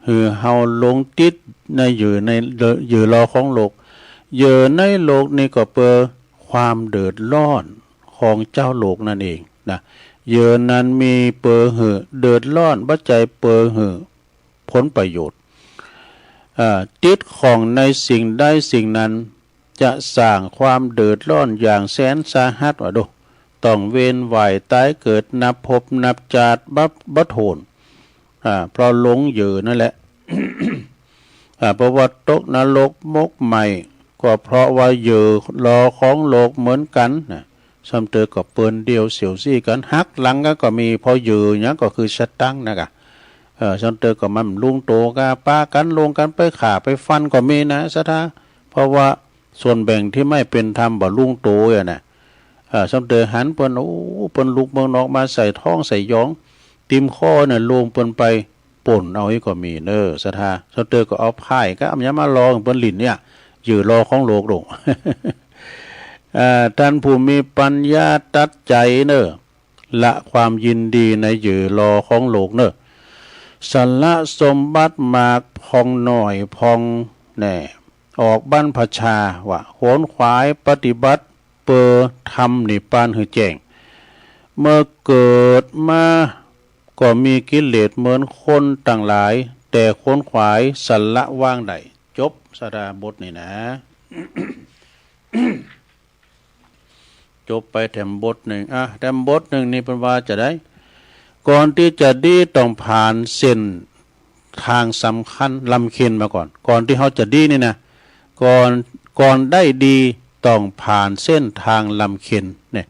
คือเฮาลงติดอยู่รอของโลกอยู่ในโลกนี้ก็เพื่อความเดือดร้อนของเจ้าโลกนั่นเองนะเยอะนั้นมีเปอหือเดือดร้อนปัจจัยเปอหือผลประโยชน์ติดของในสิ่งใดสิ่งนั้นจะสร้างความเดือดร้อนอย่างแสนสาหัสว่าดูต้องเวียนว่ายตายเกิดนับภพนับชาติบัดโทนเพราะหลงเยอะนั่นแหละ เพราะว่าตกนรกมกใหม่ก็เพราะว่าเหยื่อรอของโลกเหมือนกันนะซ้ำเตอก็เปิ้นเดียวเสียวซี่กันหักหลังก็มีพอเหยื่อเนี่ยก็คือสตังนะกะซ้ำเตอก็มันลุงโตกาป้ากันลงกันไปขาไปฟันก็มีนะสะท้าเพราะว่าส่วนแบ่งที่ไม่เป็นธรรมบ่ลุงโตอ่ะนะซ้ำเตอหันเปิ้นโอ้เปิ้นลูกเมืองนอกมาใส่ท้องใส่ยองติมข้อน่ะลงเปิ้นไปป่นเอาอีกก็มีสะท้าซ้ำเตอก็เอาไพ่ก็เอามาลองเปิ้นลิ้นเนี่ยอยู่รอของโลกดง ท่านผู้มีปัญญาตัดใจละความยินดีในอยู่รอของโลกสัลละสมบัติมากพองหน่อยพองแน่ออกบรรพชาว่าโขนขวายปฏิบัติเปอทำนิพพานหือแจ้งเมื่อเกิดมาก็มีกิเลสเหมือนคนต่างหลายแต่โขนขวายสัลละว่างใดจบสดาบทนี่นะ จบไปแถมบทหนึ่งแถมบทหนึ่งนี่เป็นว่าจะได้ก่อนที่จะดีต้องผ่านเส้นทางสำคัญลำเค็นมาก่อนที่เขาจะดีนี่นะก่อนได้ดีต้องผ่านเส้นทางลำเค็นเนี่ย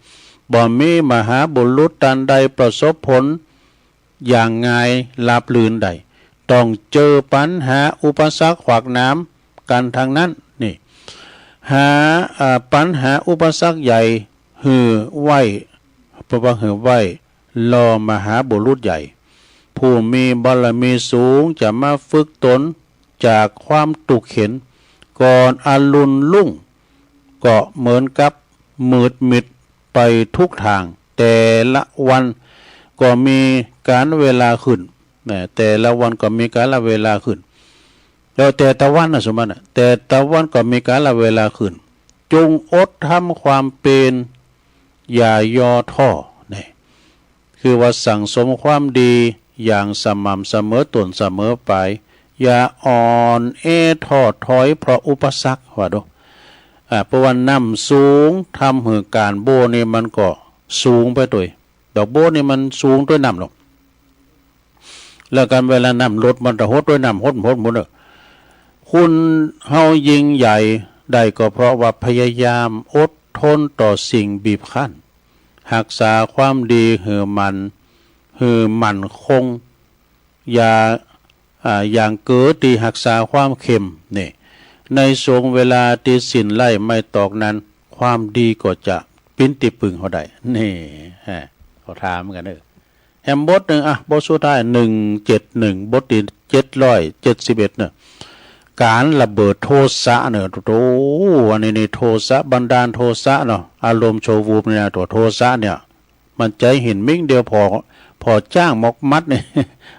บ่มีมหาบุรุษตันใดประสบผลอย่างง่ายราบลื่นใดต้องเจอปัญหาอุปสรรคขวากน้ำกันทางนั้นนี่หาปัญหาอุปสรรคใหญ่หือไหวเพราะว่าหือไหวรอมหาบุรุษใหญ่ผู้มีบารมีสูงจะมาฝึกตนจากความตุกเข็นก่อนอรุณรุ่งก็เหมือนกับมืดมิดไปทุกทางแต่ละวันก็มีการเวลาขึ้นแต่ละวันก็มีการละเวลาขึ้นแล้วแต่ตะวันนะสมบัติแต่ตะวันก็มีการละเวลาขึ้นจงอดทำความเป็นอย่าย่อท้อนี่คือว่าสั่งสมความดีอย่างสม่ำเสมอต้นเสมอไปอย่าอ่อนท้อถอยเพราะอุปสรรคว่าดูเพราะว่าน้ำสูงทำให้การโบนี่มันก็สูงไปด้วยดอกโบนี่มันสูงด้วยน้ำหรอกแล้วกันเวลาน้ำลดมันจะหดด้วยน้ำหดหมดคุณเฮายิ่งใหญ่ได้ก็เพราะว่าพยายามอดทนต่อสิ่งบีบคั้นรักษาความดีหือมันคงอย่างเกิดที่รักษาความเข้มนี่ในช่วงเวลาที่สิ้นไล่ไม่ตอกนั้นความดีก็จะปิ้นติปึงเขาได้นี่เขาถามกันแฮมบทหนึ่งบทสุดท้าย171บทที่771การระเบิดโทสะวันนี้โทสะบันดาลโทสะอารมณ์โชวูบเนี่ยตัวโทสะเนี่ยมันใจเห็นมิ่งเดียวพอจ้างมกมัดเนี่ย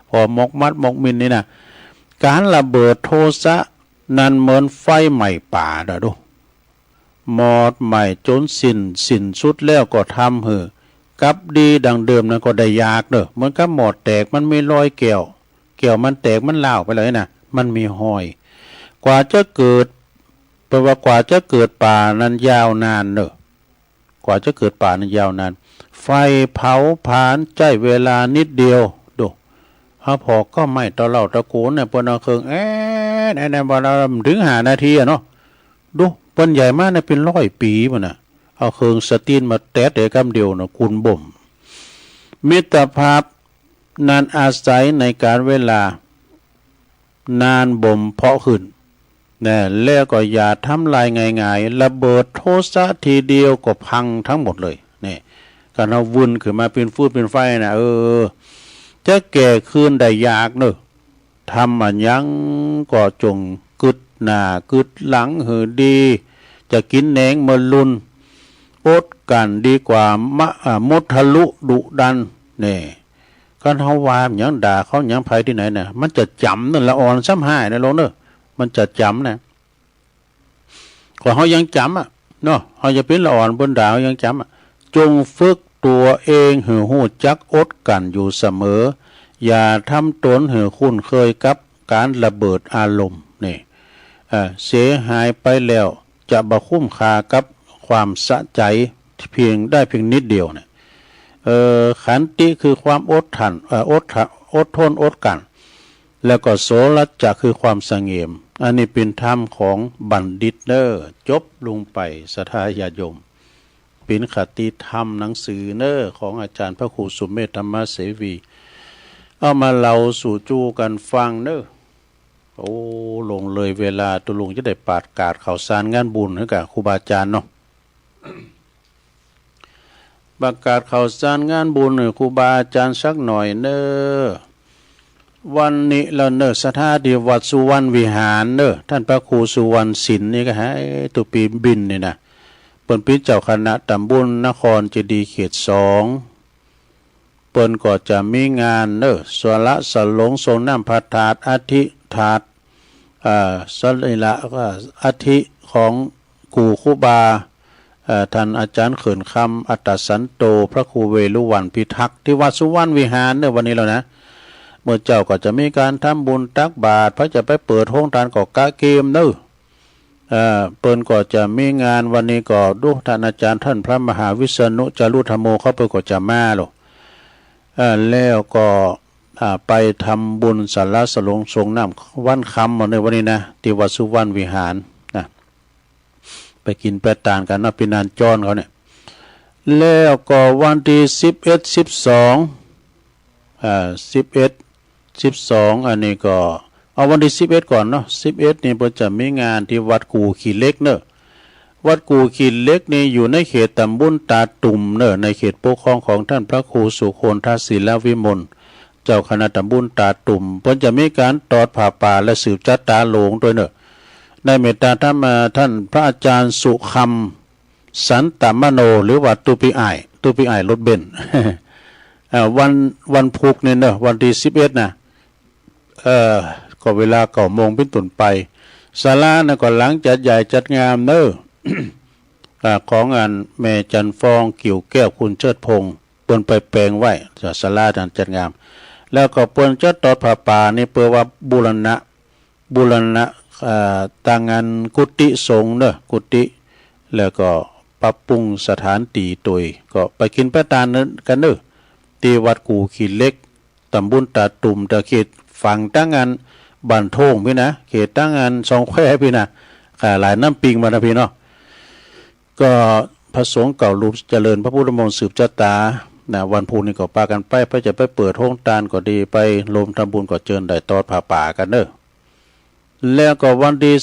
พอมกมัดมกมินนี่นะการระเบิดโทสะนั้นเหมือนไฟไหม้ป่าหมอดใหม่จนสิ้นสุดแล้วก็ทำก กลับดีดังเดิมนั้นก็ได้ยากเด้อเหมือนกับหมอดแตกมันมีรอยแก้วมันแตกมันเล่าไปเลยนะมันมีหอยกว่าจะเกิดแปลว่ากว่าจะเกิดป่านั้นยาวนานเด้อกว่าจะเกิดป่านั้นยาวนานไฟเผาผลาญใจเวลานิดเดียวดูเฮาพอก็ไม่ตะเล่าตะโกนเนี่ยเปิ้นเอาเครื่องแน่ๆบ่ถึง5 นาทีอะเนาะดูเปิ้นใหญ่มากเนี่ยเป็น100 ปีพุ่นน่ะเอาเครื่องสตีนมาแตะได้คำเดียวน่ะคุณบ่มมิตรภาพนานอาศัยในการเวลานานบ่มเพาะขึ้นนะแล้วก็อย่าทำลายง่ายๆระเบิดโทสะทีเดียวก็พังทั้งหมดเลยนี่การเอาวุ่นขึ้นมาเป็นฟืนเป็นไฟนะจะแก่คืนได้ยากเนอะทำอันยังก็จงกึดหน้ากึดหลังหือดีจะกินแหนงมะลุนอดกันดีกว่ามดทะลุดุดันนี่การเฮาว่าอย่างด่าเขาอย่างไผที่ไหนน่ะมันจะจำนั่นละอ่อนซ้ำหายนะลงเนอะมันจะจำนะก็เฮายังจำเนาะเฮาจะเป็นละอ่อนบนดาวยังจำจงฝึกตัวเองหือหูจักอดกันอยู่เสมออย่าทำตนหือคุ้นเคยกับการระเบิดอารมณ์นี่เสียหายไปแล้วจะบ่คุ้มค่ากับความสะใจเพียงนิดเดียวเนี่ยขันติคือความอดทนอดกันแล้วก็โสรัจจะคือความสงเงมอันนี้เป็นธรรมของบัณฑิตเนอจบลงไปศรัทธาญาติโยมเป็นคติธรรมหนังสือเนอของอาจารย์พระครูสุเมธธรรมเสวีเอามาเล่าสู่จูกันฟังเนอโอ้ลงเลยเวลาตัวลุงจะได้ปาดกาดข่าวสารงานบุญให้กับครูบาอาจารย์เนาะประกาศข่าวสารงานบุญครูบาอาจารย์สักหน่อยเนอวันนี้เราเนอสถานที่วัดสุวรรณวิหารเนอท่านพระครูสุวรรณศิลป์นี่ก็ให้ตุปีบินนี่นะเปิ้นเป็นเจ้าคณะตำบลนครเจดีย์เขต2เปิ้นก็จะมีงานเนอสวละสลงทรงน้ำพระธาตุอาทิถาดสรีระก็อาทิของกูครูบาท่านอาจารย์เขินคำอัตตสันโตพระครูเวรุวันพิทักษ์ที่วัดสุวรรณวิหารเนอวันนี้แล้วนะเมื่อเจ้าก็จะมีการทำบุญตักบาตรพระจะไปเปิดห้องทานก็กะเกมเนอเปิ้นก็จะมีงานวันนี้ก็ดูท่านอาจารย์ท่านพระมหาวิษณุจารุธรรมโมเขาไปก็จะมาหรอกแล้วก็ไปทำบุญสาระสลงทรงน้ำวันคำในวันนี้นะที่วัดสุวรรณวิหารนะไปกินแปะตานกันนะเป็นนานจอนเขาเนี่ยแล้วก็วันที่11อันนี้ก็เอาวันที่11ก่อนเนาะ11นี่เพิ่นจะมีงานที่วัดกูขี้เล็กเนอะวัดกูขี้เล็กนี่อยู่ในเขตตำบลตาตุ่มเนอะในเขตปกครองของท่านพระครูสุโคนทศิลวิมลเจ้าคณะตำบลตาตุ่มเพิ่นจะมีการตอดผ้าป่าและสืบจัดตาโหลงด้วยเนอะได้เมตตาท่านพระอาจารย์สุคำสันตมโนหรือว่าตุปิอ้ายรถเบนซ์ วันพุกเนี่ยเนอะวันที่11นะก็เวลา9 โมงเป็นต้นไปศาลานะก็หลังจัดใหญ่จัดงามเนอะ ของงานแม่จันฟองกิ่วแก้วคุณเชิดพงษ์เปิ้นไปแปลงไว้ศาลาจัดงามแล้วก็เปิ้นจะตอดผ้าป่านี่เพื่อว่าบูรณะต่างงานกุฏิสงฆ์เนอะกุฏิแล้วก็ปรับปรุงสถานที่ตัวก็ไปกินแปะตานนั้นกันเนอะที่วัดกูขี้เล็กตำบลตาตุ่มตะเขตฝั่งตั้งงานบ้านโท่งพี่นะเขตตั้งงานสองแควพี่นะหลายน้ำปิงมานะพี่เนาะก็พระสงฆ์เก่ารูปเจริญพระพุทธมนต์สืบชะตาวันพุธนี่ก็ปากันไปจะไปเปิดห้องตานก็ดีไปรวมทำบุญก็เจิญได้ตอดผ้าป่ากันเนอะแล้วก็วันที่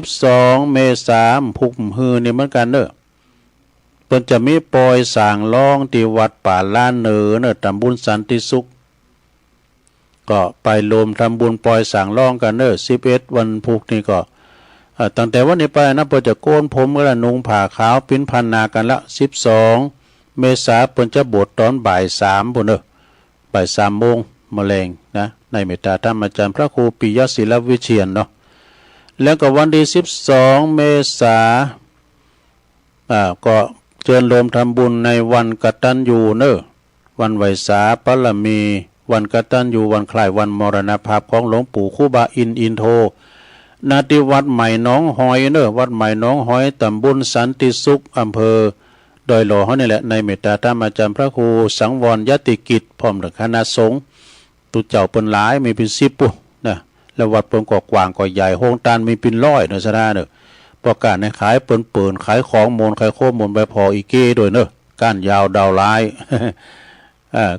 12 เมษายนพุกฮือนี่เหมือนกันเนอะเพิ่นจะมีปอยสางล่องที่วัดป่าล้านเนอะตำบลสันติสุขก็ไปรวมทำบุญปอยสางล่องกันเนอะ11วันพุกนี่ก็ตั้งแต่วันนี้ไปนะเพิ่นจะโกนผมกันละนุ่งผ้าขาวปิ้นพันนากันละ12 เมษายนเพิ่นจะบวชตอนบ่าย3พุ่นเนอะบ่าย3 โมงมะแรงนะในเมตตาธรรมอาจารย์พระครูปิยศิลวิเชียรเนาะแล้วก็วันที่12 เมษายนก็ เจิญรวมทำบุญในวันกตัญญูเนอะวันไหวสาปรมีวันกตัญญูวันคล้ายวันมรณภาพของหลวงปู่ครูบาอินโทณที่วัดใหม่หนองหอยเนอะวัดใหม่หนองหอยตำบลสันติสุขอำเภอดอยหล่อเขานี่แหละในเมตตาธรรมอาจารย์พระครูสังวรยติกิจพร้อมด้วยคณะสงฆ์ตุเจ้าเปิ้นหลายมีเป็น10ปุ๊นะแล้ววัดเปิ้นก็กว้างก็ใหญ่โฮงตานมีเป็น100เนอะซะนะเนอะประกาศในขายเปิ้นขายของมนขายโคมนไปพออีเก้ด้วยเนอะก้านยาวดาวลาย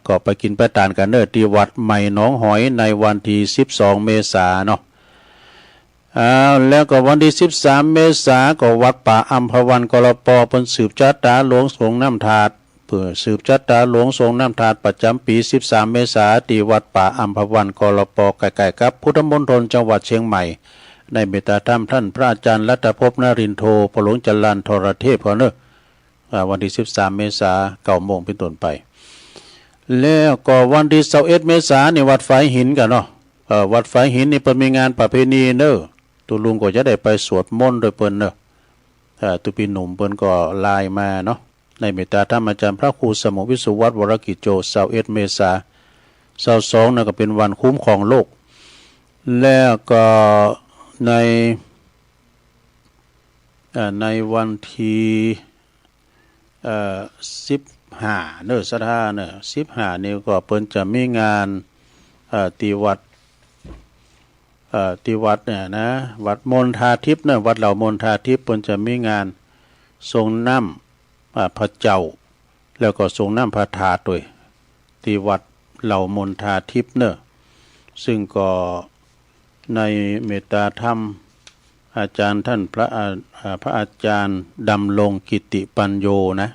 ก็ไปกินไปทานกันเนอะที่วัดใหม่หนองหอยในวันที่12เมษายนเนาะแล้วก็วันที่13เมษายนก็วัดป่าอัมพวันกลปเปิ้นสืบจัดตาหลวงสงน้ำถาดเพื่อสืบจัดตาหลวงทรงน้ำถาดประจำปี13เมษายนที่วัดป่าอัมพวันกลปใกล้ๆกับพุทธมณฑลจังหวัดเชียงใหม่ในเมตตาธรรมท่านพระอาจารย์รัตภพนรินโทพระหลวงจรัญทรเทพเขาเนอะวันที่13เมษายน 9 โมงเป็นต้นไปแล้วก็วันที่21เมษายนนี่วัดฝายหินกันเนาะวัดฝายหินนี่เปิ้นมีงานประเพณีเนอะตุลุงก็จะได้ไปสวดมนต์โดยเปิ้นเนอะตุปีหนุ่มเปิ้นก็ไลน์มาเนาะในเมตตาธรรมอาจารย์พระครูสมุวิสุวัฒน์วรกิจโจ21เมษายน22นั่นก็เป็นวันคุ้มครองโลกแล้วก็ในวันที่15เนอะสถานเนอะ15นี่ก็เปิ้นจะมีงานที่วัดเนี่ยนะวัดมณฑาทิพย์เนี่ยวัดเหล่ามณฑาทิพย์เปิ้นจะมีงานทรงน้ำพระเจ้าแล้วก็ทรงน้ำพระธาตุด้วยที่วัดเหล่ามณฑาทิพย์เนี่ยซึ่งก็ในเมตตาธรรมอาจารย์ท่านพระอาจารย์ดำรงกิติปัญโยนะ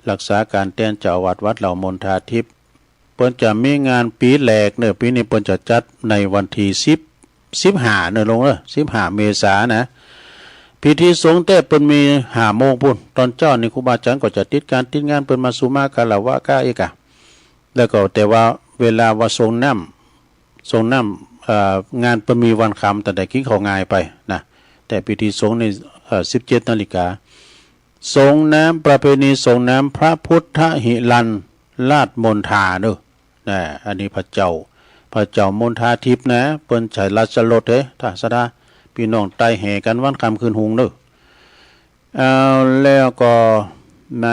รักษาการแทนเจ้าวัดเหล่ามณฑาทิพย์เปิ้นจะมีงานปีแรกเนี่ยปีนี้เปิ้นจะจัดในวันที่15เนี่ยลง15เมษายนนะพิธีสงฆ์แต่เปิ้นมี5โมงพุ่นตอนเจ้านี่ครูบาอาจารย์ก็จะติดงานเปิ้นมาสุมากาละวะกาอีกอะแล้วก็แต่ว่าเวลาว่าทรงน้ำงานเปิ้นมีวันค่ำแต่ได้กินข้าวง่ายไปนะแต่พิธีสงฆ์ใน17 นาฬิกาสงน้ำประเพณีสงน้ำพระพุทธหิรันลาดมณฑาเนอะนะอันนี้พระเจ้ามณฑาทิพย์นะเปิ้นใช้ราชรถถ้าสดาพี่น้องไต่แห่กันวันค่ำคืนหุงเนอะแล้วก็ใน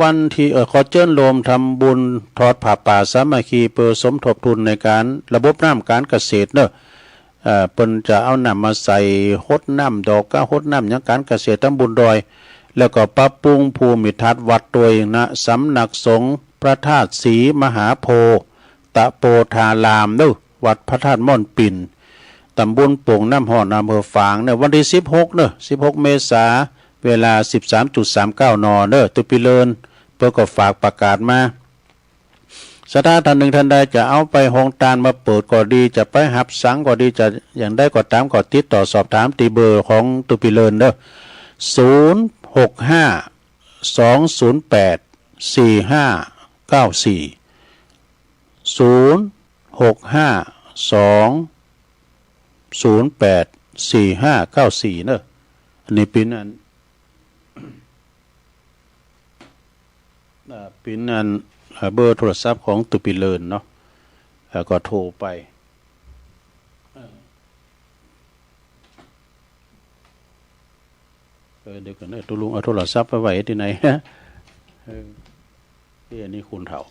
วันที่ขอเจิ้นรวมทำบุญทอดผ้าป่าสามัคคีเพื่อสมทบทุนในการระบบน้ำการเกษตรเนอะเปิ้นจะเอาน้ำมาใส่ฮดน้ำดอกกะฮดน้ำอย่างการเกษตรตำบลดอยแล้วก็ปรับปรุงภูมิทัศน์วัดโดยณสำนักสงฆ์พระธาตุศรีมหาโพธิ์ตะโปธารามเนอะวัดพระธาตุม่อนปิ่นตำบลโป่งน้ำหอนอำเภอฝางเนี่ยวันที่16เนอะ16เมษายนเวลา 13.39 นเนอะตุปิเลินเพื่อก็ฝากประกาศมาสถานท่านหนึ่งท่านใดจะเอาไปโฮงตานมาเปิดก็ดีจะไปหับสังก็ดีจะอย่างได้ก็ตามก็ติดต่อสอบถามตีเบอร์ของตุปิเลินเนอะ065-208-4594 เนอะอันนี้เป็นเบอร์โทรศัพท์ของตุปิเลินเนาะก็โทรไปเดี๋ยวกันนะตุลุงเอาโทรศัพท์ไปไว้ที่ไหนฮะที่อันนี้คุณเฒ่า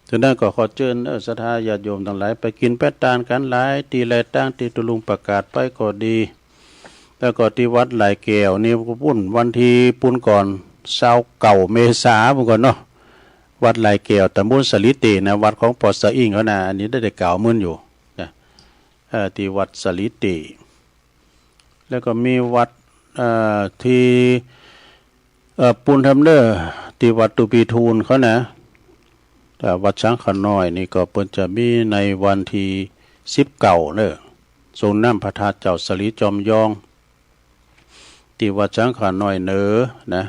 ฉะนั้นก็ขอเชิญศรัทธาญาติโยมทั้งหลายไปกินแป้ตานกันหลายตีหลายตั้งที่ตุลุงประกาศไปก็ดีแล้วก็ที่วัดหลายแก้วนี่ปุ่นวันที่ปุ่นก่อน29 เมษายนก่อนเนาะวัดหลายแก้วตำบลสลิตินะวัดของปอสะอิ่งเขานะอันนี้ได้กล่าวมื้นอยู่นะที่วัดสลิติแล้วก็มีวัดที่ปุณธรรมเนอที่วัดตุปีทูลเขานะแต่วัดช้างขน้อยนี่ก็เพิ่นจะมีในวันที่19เนอะทรงน้ำพระธาตุเจ้าสลีจอมยองที่วัดช้างขน้อยเนอนะ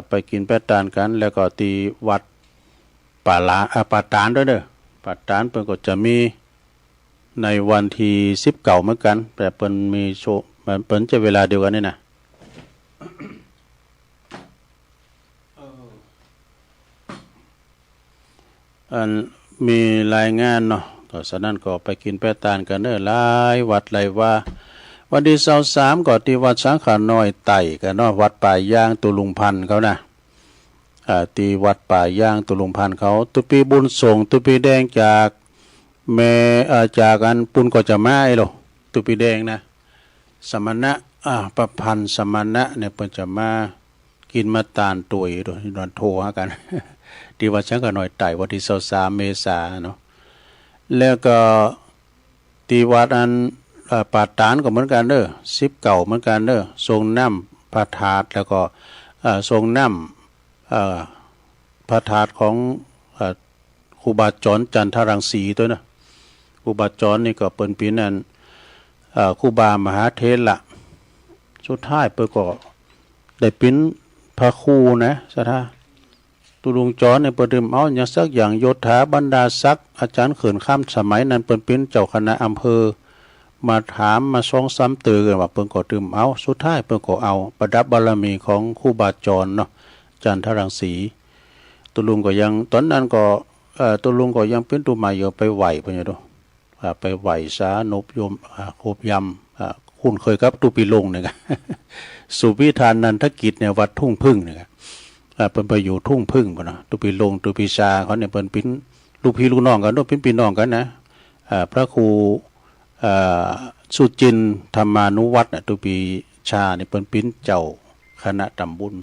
ไปกินแป้ตานกันแล้วก็ที่วัดป่าตานด้วยเนอะป่าตานเพิ่นก็จะมีในวันที่19เหมือนกันแต่เพิ่นมีโช มันเปิ้นจะเวลาเดียวกันนี่นะอันมีรายงานเนาะต่อฉะนั้นก็ไปกินแปะตานกันเด้อหลายวัดหลายว่าวันที่23ก็ที่วัดสังขารน้อยไต่กันเนาะวัดป่าย่างตุลุงพันธ์เขานะที่วัดป่าย่างตุลุงพันธ์เขาตุปีบุญส่งตุปีแดงจากแม่จากอันปุณก็จะมาไอ้หรอตุปีแดงนะสมณะประพันธ์สมณะเนี่ยเพิ่นจะมากินมาตานตุยโดยนอนโทรหากันที่วัดสังขารน้อยไต่วันที่23เมษายนเนาะแล้วก็ที่วัดอันป่าตานก็เหมือนกันเด้อ10เก่าเหมือนกันเด้อทรงน้ำพระธาตุแล้วก็ทรงน้ำพระธาตุของครูบาจรจันทรังสีตัวนะครูบาจรนี่ก็เปิ้นปีนั้นครูบามหาเถระสุดท้ายเปิ้นก็ได้เป็นพระครูนะสะท่าตุลุงจรในเปิ้นดื่มเอาอย่างสักอย่างโยธาบรรดาศักดิ์อาจารย์เขินข้ามสมัยนั้นเปิ้นเป็นเจ้าคณะอำเภอมาถามมา2-3ตื่อกันว่าเปิ้นก็ดื่มเอาสุดท้ายเปิ้นก็เอาประดับบารมีของครูบาจรเนาะจันทรังสีตุลุงก็ยังตอนนั้นก็ตุลุงก็ยังเป็นตัวใหม่อยู่ไปไหวเพิ่นอยู่ดไปไหวสานบโยมโคบยำคุณเคยครับตุปีลงเนี่ยกันสุวิธานนันทกิจเนี่ยวัดทุ่งพึ่งเนี่ยกันเพิ่นไปอยู่ทุ่งพึ่งบ่เนาะตุปีลงตุปีชาเขาเนี่ยเพิ่นเป็นลูกพี่ลูกน้องกันเนาะเป็นพี่น้องกันนะพระครูสุจินธรรมานุวัฒน์ตุปีชาเนี่ยเปิ้นเป็นเจ้าคณะตำบุญ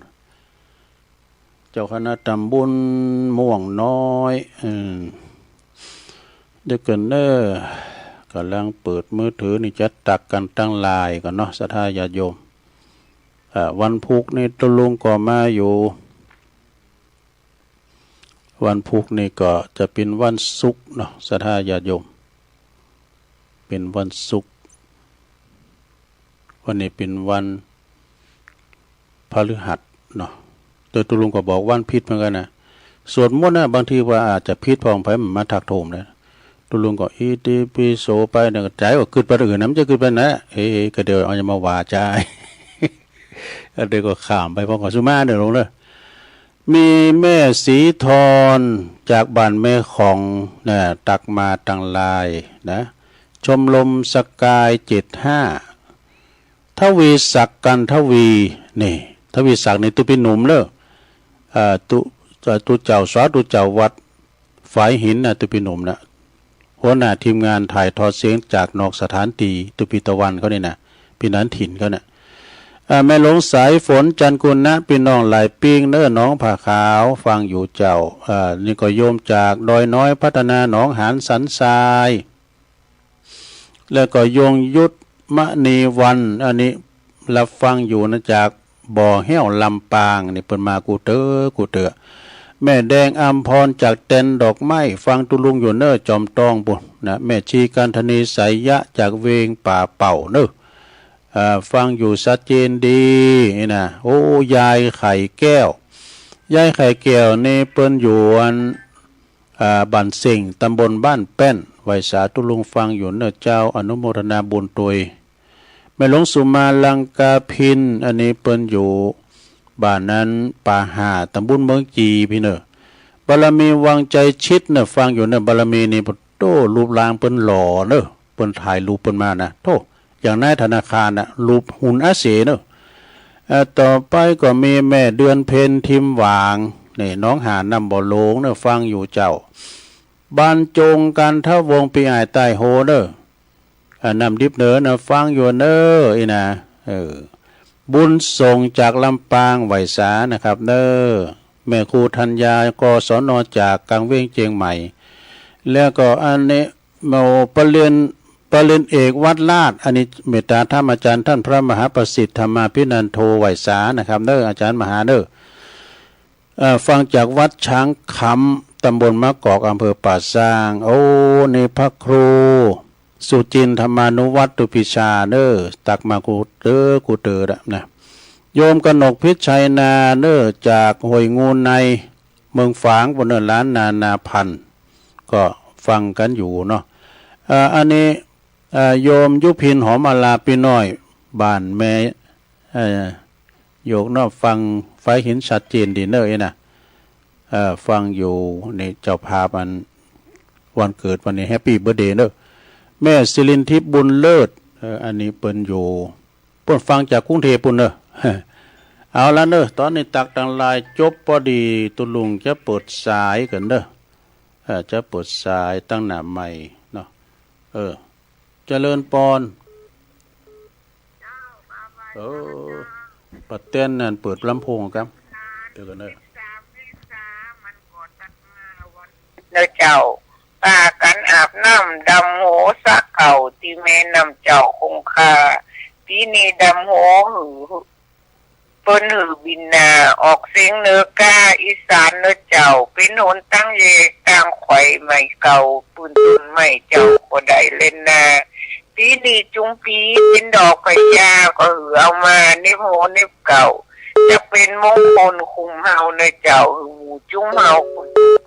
เจ้าคณะตำบุญม่วงน้อยเดี๋ยวกันเด้อกำลังเปิดมือถือนี่จะตักกันตั้งลายก่อนเนาะศรัทธาญาติโยมวันพุธนี่ตุลุงก็มาอยู่วันพุธนี่ก็จะเป็นวันศุกร์เนาะศรัทธาญาติโยมเป็นวันศุกร์วันนี้เป็นวันพฤหัสเนาะโดยตุลุงก็บอกวันผิดเหมือนกันนะสวดมนต์นะบางทีว่าอาจจะผิดพองไปมันมาถักโถมเลยตุลุงก็อิติปิโสไปเนี่ยใจว่าขึ้นไปอื่นน้ำจะขึ้นไปนะก็เดี๋ยวเอาจะมาว่าใจเดี๋ยวก็ข้ามไปพอขอสุมาเดี๋ยวลงเลยมีแม่สีทรจากบ้านแม่ของนะตักมาตังลายนะชมรมสกาย75ทวีศักดิ์กันทวีนี่ทวีศักดิ์นี่ตุเป็นหนุ่มเลยตุเจ้าสาตุเจ้าวัดฝายหินนะตุเป็นหนุ่มนะหัวหน้าทีมงานถ่ายทอดเสียงจากนอกสถานที่ตุปีตะวันเขาเนี่ยนะพี่นันถิ่นเขาเนี่ยแม่หลงสายฝนจันกุลนะพี่น้องหลายปิ้งเน้อน้องผ่าขาวฟังอยู่เจ้านี่ก็โยมจากดอยน้อยพัฒนาหนองหานสันทรายแล้วก็ยงยุทธมณีวันอันนี้รับฟังอยู่นะจากบ่อแห้วลำปางนี่เปิ้นมากูเตอแม่แดงอัมพรจากเต็นดอกไม้ฟังตุลุงอยู่เน้อจอมตองบุญนะแม่ชีกันธนีสายยะจากเวงป่าเป่าเน้อฟังอยู่ชัดเจนดีนะโอ้ยายไข่แก้วยายไข่แก้วนี่เปิ้นอยู่อันบ้านเสิงตำบลบ้านแป้นไวสาตุลุงฟังอยู่เน้อเจ้าอนุโมทนาบุญตวยแม่หลวงสุมาลังกาพินอันนี้เปิ้นอยู่บ้านนั้นป่าหาตำบลเมืองจีพี่เน้อบารมีวังใจชิดเน้อฟังอยู่เน้อบารมีนี่โตรูปร่างเปิ้นหล่อเน้อเปิ้นถ่ายรูปเปิ้นมานะโตอย่างนายธนาคารน่ะรูปหุ่นอาเสเน้อต่อไปก็มีแม่เดือนเพ็ญทิมหวางนี่น้องหานำบ่อโลงเน้อฟังอยู่เจ้าบ้านจงกันทวงปีอ้ายใต้โหเน้อนำดิบเน้อนะฟังอยู่เน้อนะบุญส่งจากลำปางไหวสานะครับเน้อแม่ครูธัญญากศนจากกังเว้งเจียงใหม่แล้วก็อันนี้โมปเรียนเอกวัดลาดอันนี้เมตตาธรรมอาจารย์ท่านพระมหาประสิทธิ์ธรรมาภินันโทไหวสานะครับเน้ออาจารย์มหาเน้อฟังจากวัดช้างคำตำบลมะกอกอำเภอป่าซางโอ้นี่พระครูสุจินธรรมานุวัตตุปิชาเน้อตักมากูเตอนะโยมกนกพิชัยนาเน้อจากห้วยงูในเมืองฝางบนเนินล้านนาพันก็ฟังกันอยู่เนาะอันนี้โยมยุพินหอมอาลาปีน้อย บ้านแม่โยกเนาะฟังไฟเห็นชัดเจนดีเนอร์นะฟังอยู่ในเจ้าภาพมันวันเกิดวันนี้แฮปปี้เบิร์ธเดย์เนอะแม่ศิรินทิพย์บุญเลิศอันนี้เปิ้นอยู่เปิ้นฟังจากกรุงเทพปุ่นเนอะ เอาละเนอะตอนนี้ตักตังลายจบพอดีตุลุงจะเปิดสายกันเนอะจะเปิดสายตั้งหน้าใหม่เนาะเจริญปอนปัดเต้นนั่นเปิดลำโพงครับเดี๋ยวกันเนอะเนเจ้าปากันอาบน้ำดำโหสักเก่าที่แม่นำเจ้าคงคาปีนี้ดำโหหือเปิ้นหือบินนาออกเสียงเนื้อกาอีสานเนเจ้าเป็นโหนตั้งเยกตั้งไข่ใหม่เก่าปืนตุนใหม่เจ้าก็ได้เล่นนาปีนี้จุงปีเป็นดอกกระยาก็หือเอามาเนบโหเนบเก่าจะเป็นมงคลคุมเฮาเนเจ้าหือหมูจุ้งเฮา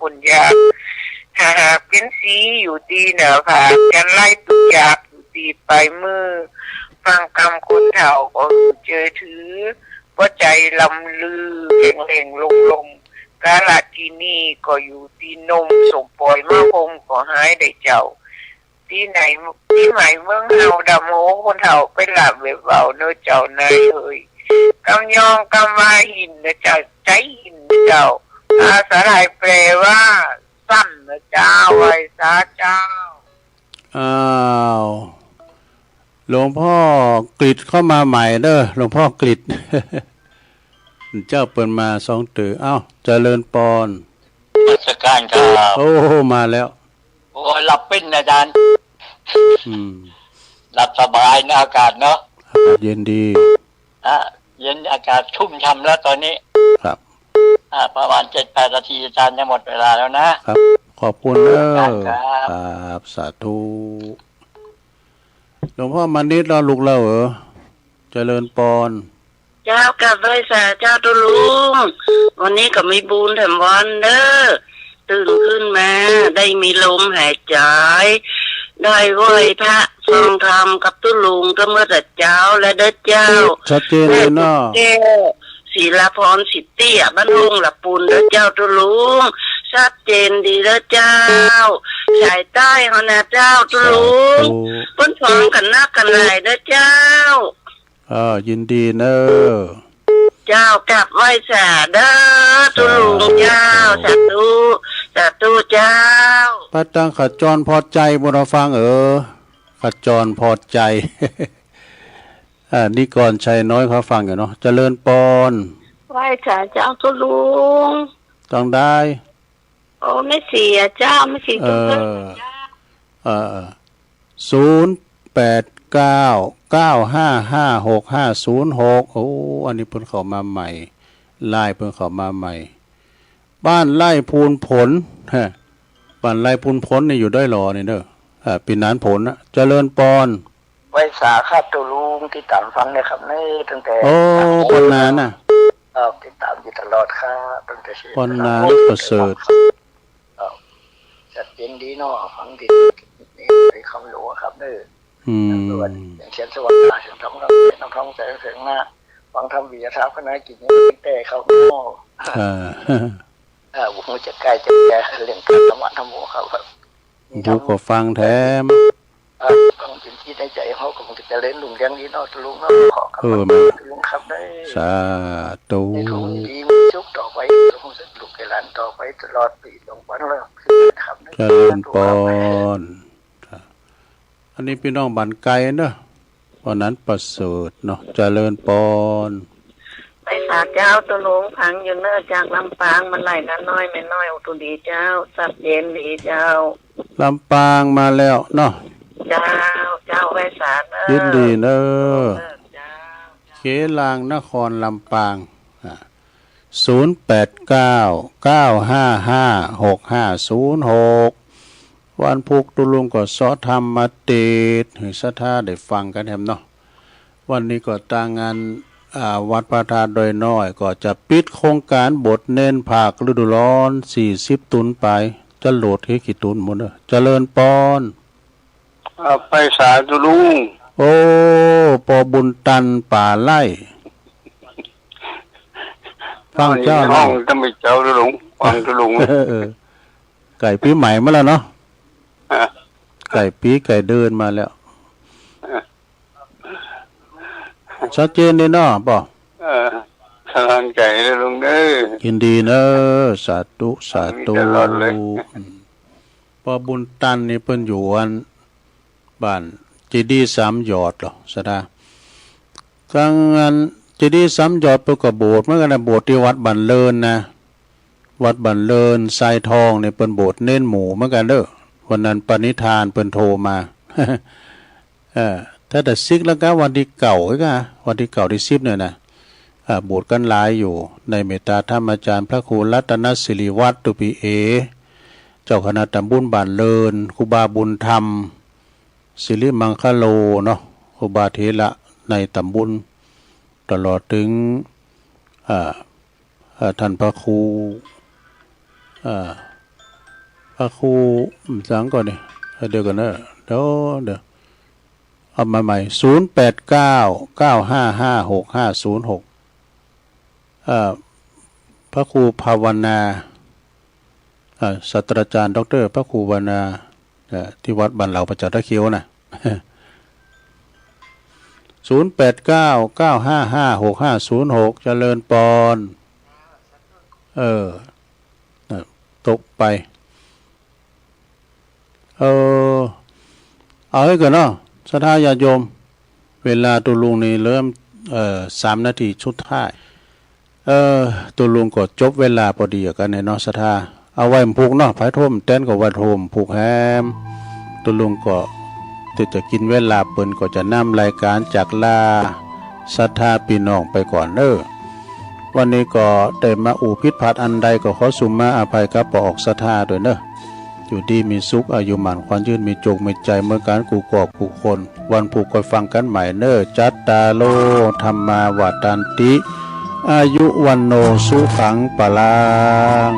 คนยากหากเป็นสีอยู่ดีเหนือผากันไล่ตุกยากอยู่ดีไปมือฟังคำคนเฒ่าก็เจอถือว่าใจลำลือเล่งลงกาลที่นี่ก็อยู่ที่นมส่งปล่อยมาคมก็หายได้เจ้าที่ไหนที่ใหม่เมืองเฮาดำโหคนเฒ่าไปหลับเบาเนื้อเจ้านายเอ้ยกำยองกำมาหินนะเจ้าใจหินเจ้าภาษาไทยแปลว่าสั้นนะเจ้าไว้สาเจ้าหลวงพ่อกฤษเข้ามาใหม่เด้อหลวงพ่อกฤษ เจ้าเปิดมา2ตื่อเจริญปอนราชการครับโอ้มาแล้วโอ้หลับเป็นอาจารย์หลับสบายนะอากาศเนาะเย็นดีเย็นอากาศชุ่มช่ำแล้วตอนนี้ครับประมาณ 7-8 นาทีอาจารย์จะหมดเวลาแล้วนะครับขอบคุณครับสาธุหลวงพ่อมานิดเราลูกเราเจริญปอนเจ้ากับด้วยสาเจ้าตุลุงวันนี้ก็มีบุญแถมวันเด้อตื่นขึ้นมาได้มีลมหายใจได้ไหว้พระฟังธรรมกับตุลุงก็เมื่อแต่เจ้าและเด้อเจ้าชัดเจนเลยเนาะศิลาพรสิทธิ์เตี้ยบ้านลุงละปูนเด้อเจ้าตุลุงชัดเจนดีเด้อเจ้าสายใต้เฮานะเจ้าตุลุงเพิ่นฟังกันนักกันหลายเด้อเจ้ายินดีเนอะเจ้ากลับไหว้สาเด้อตุลุงเจ้าสาธุเจ้าพระตั้งขจรพอใจบุญฟังขจรพอใจนี่ก่อนชัยน้อยเขาฟังอยู่เนาะเจริญปอนไหว้สาเจ้าตุลุงต้องได้โอ้ไม่เสียเจ้าไม่เสีย089955656โอ้อันนี้เพิ่นเข้ามาใหม่ไล่เพิ่นเข้ามาใหม่บ้านไร่พูนผลบ้านไร่พูนผลนี่อยู่ได้หรอนี่เด้อปีนานผลเจริญปอนไว้สาครับตุลุงที่ตามฟังเนี่ยครับนี่ตั้งแต่คนนานติดตามอยู่ตลอดครับตั้งแต่คนนานประเสริฐจัดเป็นดีเนาะฟังดีไปคำหลวงครับเด้ออย่างเช่นสวัสดิ์เสียงท้องเราน้ำท้องแสงเสียงหน้าฟังทำวิญญาณคณะกิจนี้แต่เขาบุคจะใกล้จะแก่เรื่องการธรรมะธรรมโมครับดูก็ฟังแถมฟังเป็นที่ในใจเขาก็คงจะเล่นลุงยังนี้เนาะลุงเนาะขอครับลุงครับได้สาธุดีมีชุกต่อไปลุงจะลุกให้หลานต่อไปตลอดปีลงวันเลยครับเจริญปอนอันนี้พี่น้องบ้านไกลเนอะเพราะนั้นประเสริฐเนาะเจริญปอนไปฝากเจ้าตุลุงพังอยู่เนอะจากลำปางมันไหลน้น้อยไม่น้อยอุตุดีเจ้าสับเย็นดีเจ้าลำปางมาแล้วเนาะเจ้าไว้สารเนอะยินดีเนอะเขลางนครลำปาง0899555656วันพุกตุลุงก็สอธรรมเตศให้ศรัทธาได้ฟังกันแถมเนาะวันนี้ก็ตางานวัดพระธาตุดอยน้อยก็จะปิดโครงการบทเน้นภาคฤดูร้อน40ตุนไปจะโหลดให้กี่ตุนหมดเจริญปอนไปสาตุลุง โอ้ปอบุญตันป่าไล่ฟังเจ้า ห้องจะไม่เจ้าหลงฟังจะหลง ไก่ปีใหม่มาแล้วเนาะไก่ปีไก่เดินมาแล้วชัดเจนเลยเนาะป่อทางไก่เลยลุงเด้อยินดีเนอะสาธุสาธุปอบุญตันนี่เพิ่นอยู่อันบ้านเจดีย์สามยอดหรอสดากลางงานเจดีย์สามยอดไปกับโบสถ์เมื่อกันนะโบสถ์ที่วัดบันเลินนะวัดบันเลินทรายทองเนี่ยเป็นโบสถ์เน้นหมู่เหมือนกันเด้อวันนั้นปณิธานเพิ่นโทรมา ถ้าแต่ซิกแล้วก็วันที่เก่าก็วันที่เก่าที่10เนี่ยนะโบสถ์กันหลายอยู่ในเมตตาธรรมอาจารย์พระครูรัตนศิริวัตรตุปีเอเจ้าคณะตำบลบ้านเลินครูบาบุญธรรมศิริมังคโลเนาะครูบาเถระในตำบลตลอดถึงท่านพระครูสังก่อนนี่เดี๋ยวกันนะเดี๋ยวเอามาใหม่0899556506พระครูภาวนาศาสตราจารย์ดร.พระครูภาวนาที่วัดบ้านเหล่าประจักษ์ตะเคียวนะ0899556506เจริญปอนตกไปเอาให้กันเนาะศรัทธาญาติโยมเวลาตัวลุงนี่เริ่ม3 นาทีชุดท้ายตัวลุงก็จบเวลาพอดีกันในเนาะศรัทธาเอาไว้ผูกเนาะไผโทมเต้นก็ไว้โทมผูกแฮมตัวลุงก็จะกินเวลาเปิ้นก็จะนำรายการจากลาศรัทธาพี่น้องไปก่อนเด้อวันนี้ก็ได้มาอู่พิษพัดอันใดก็ขอสุมาอภัยกับปออกศรัทธาด้วยเด้ออยู่ดีมีสุขอายุหมันความยืนมีโจกมีใจเมื่อการกูกอบกูคนวันผูกคอยฟังกันใหม่เน้อจัตตาโลธรรมาวาตันติอายุวันโนสุขังปะลัง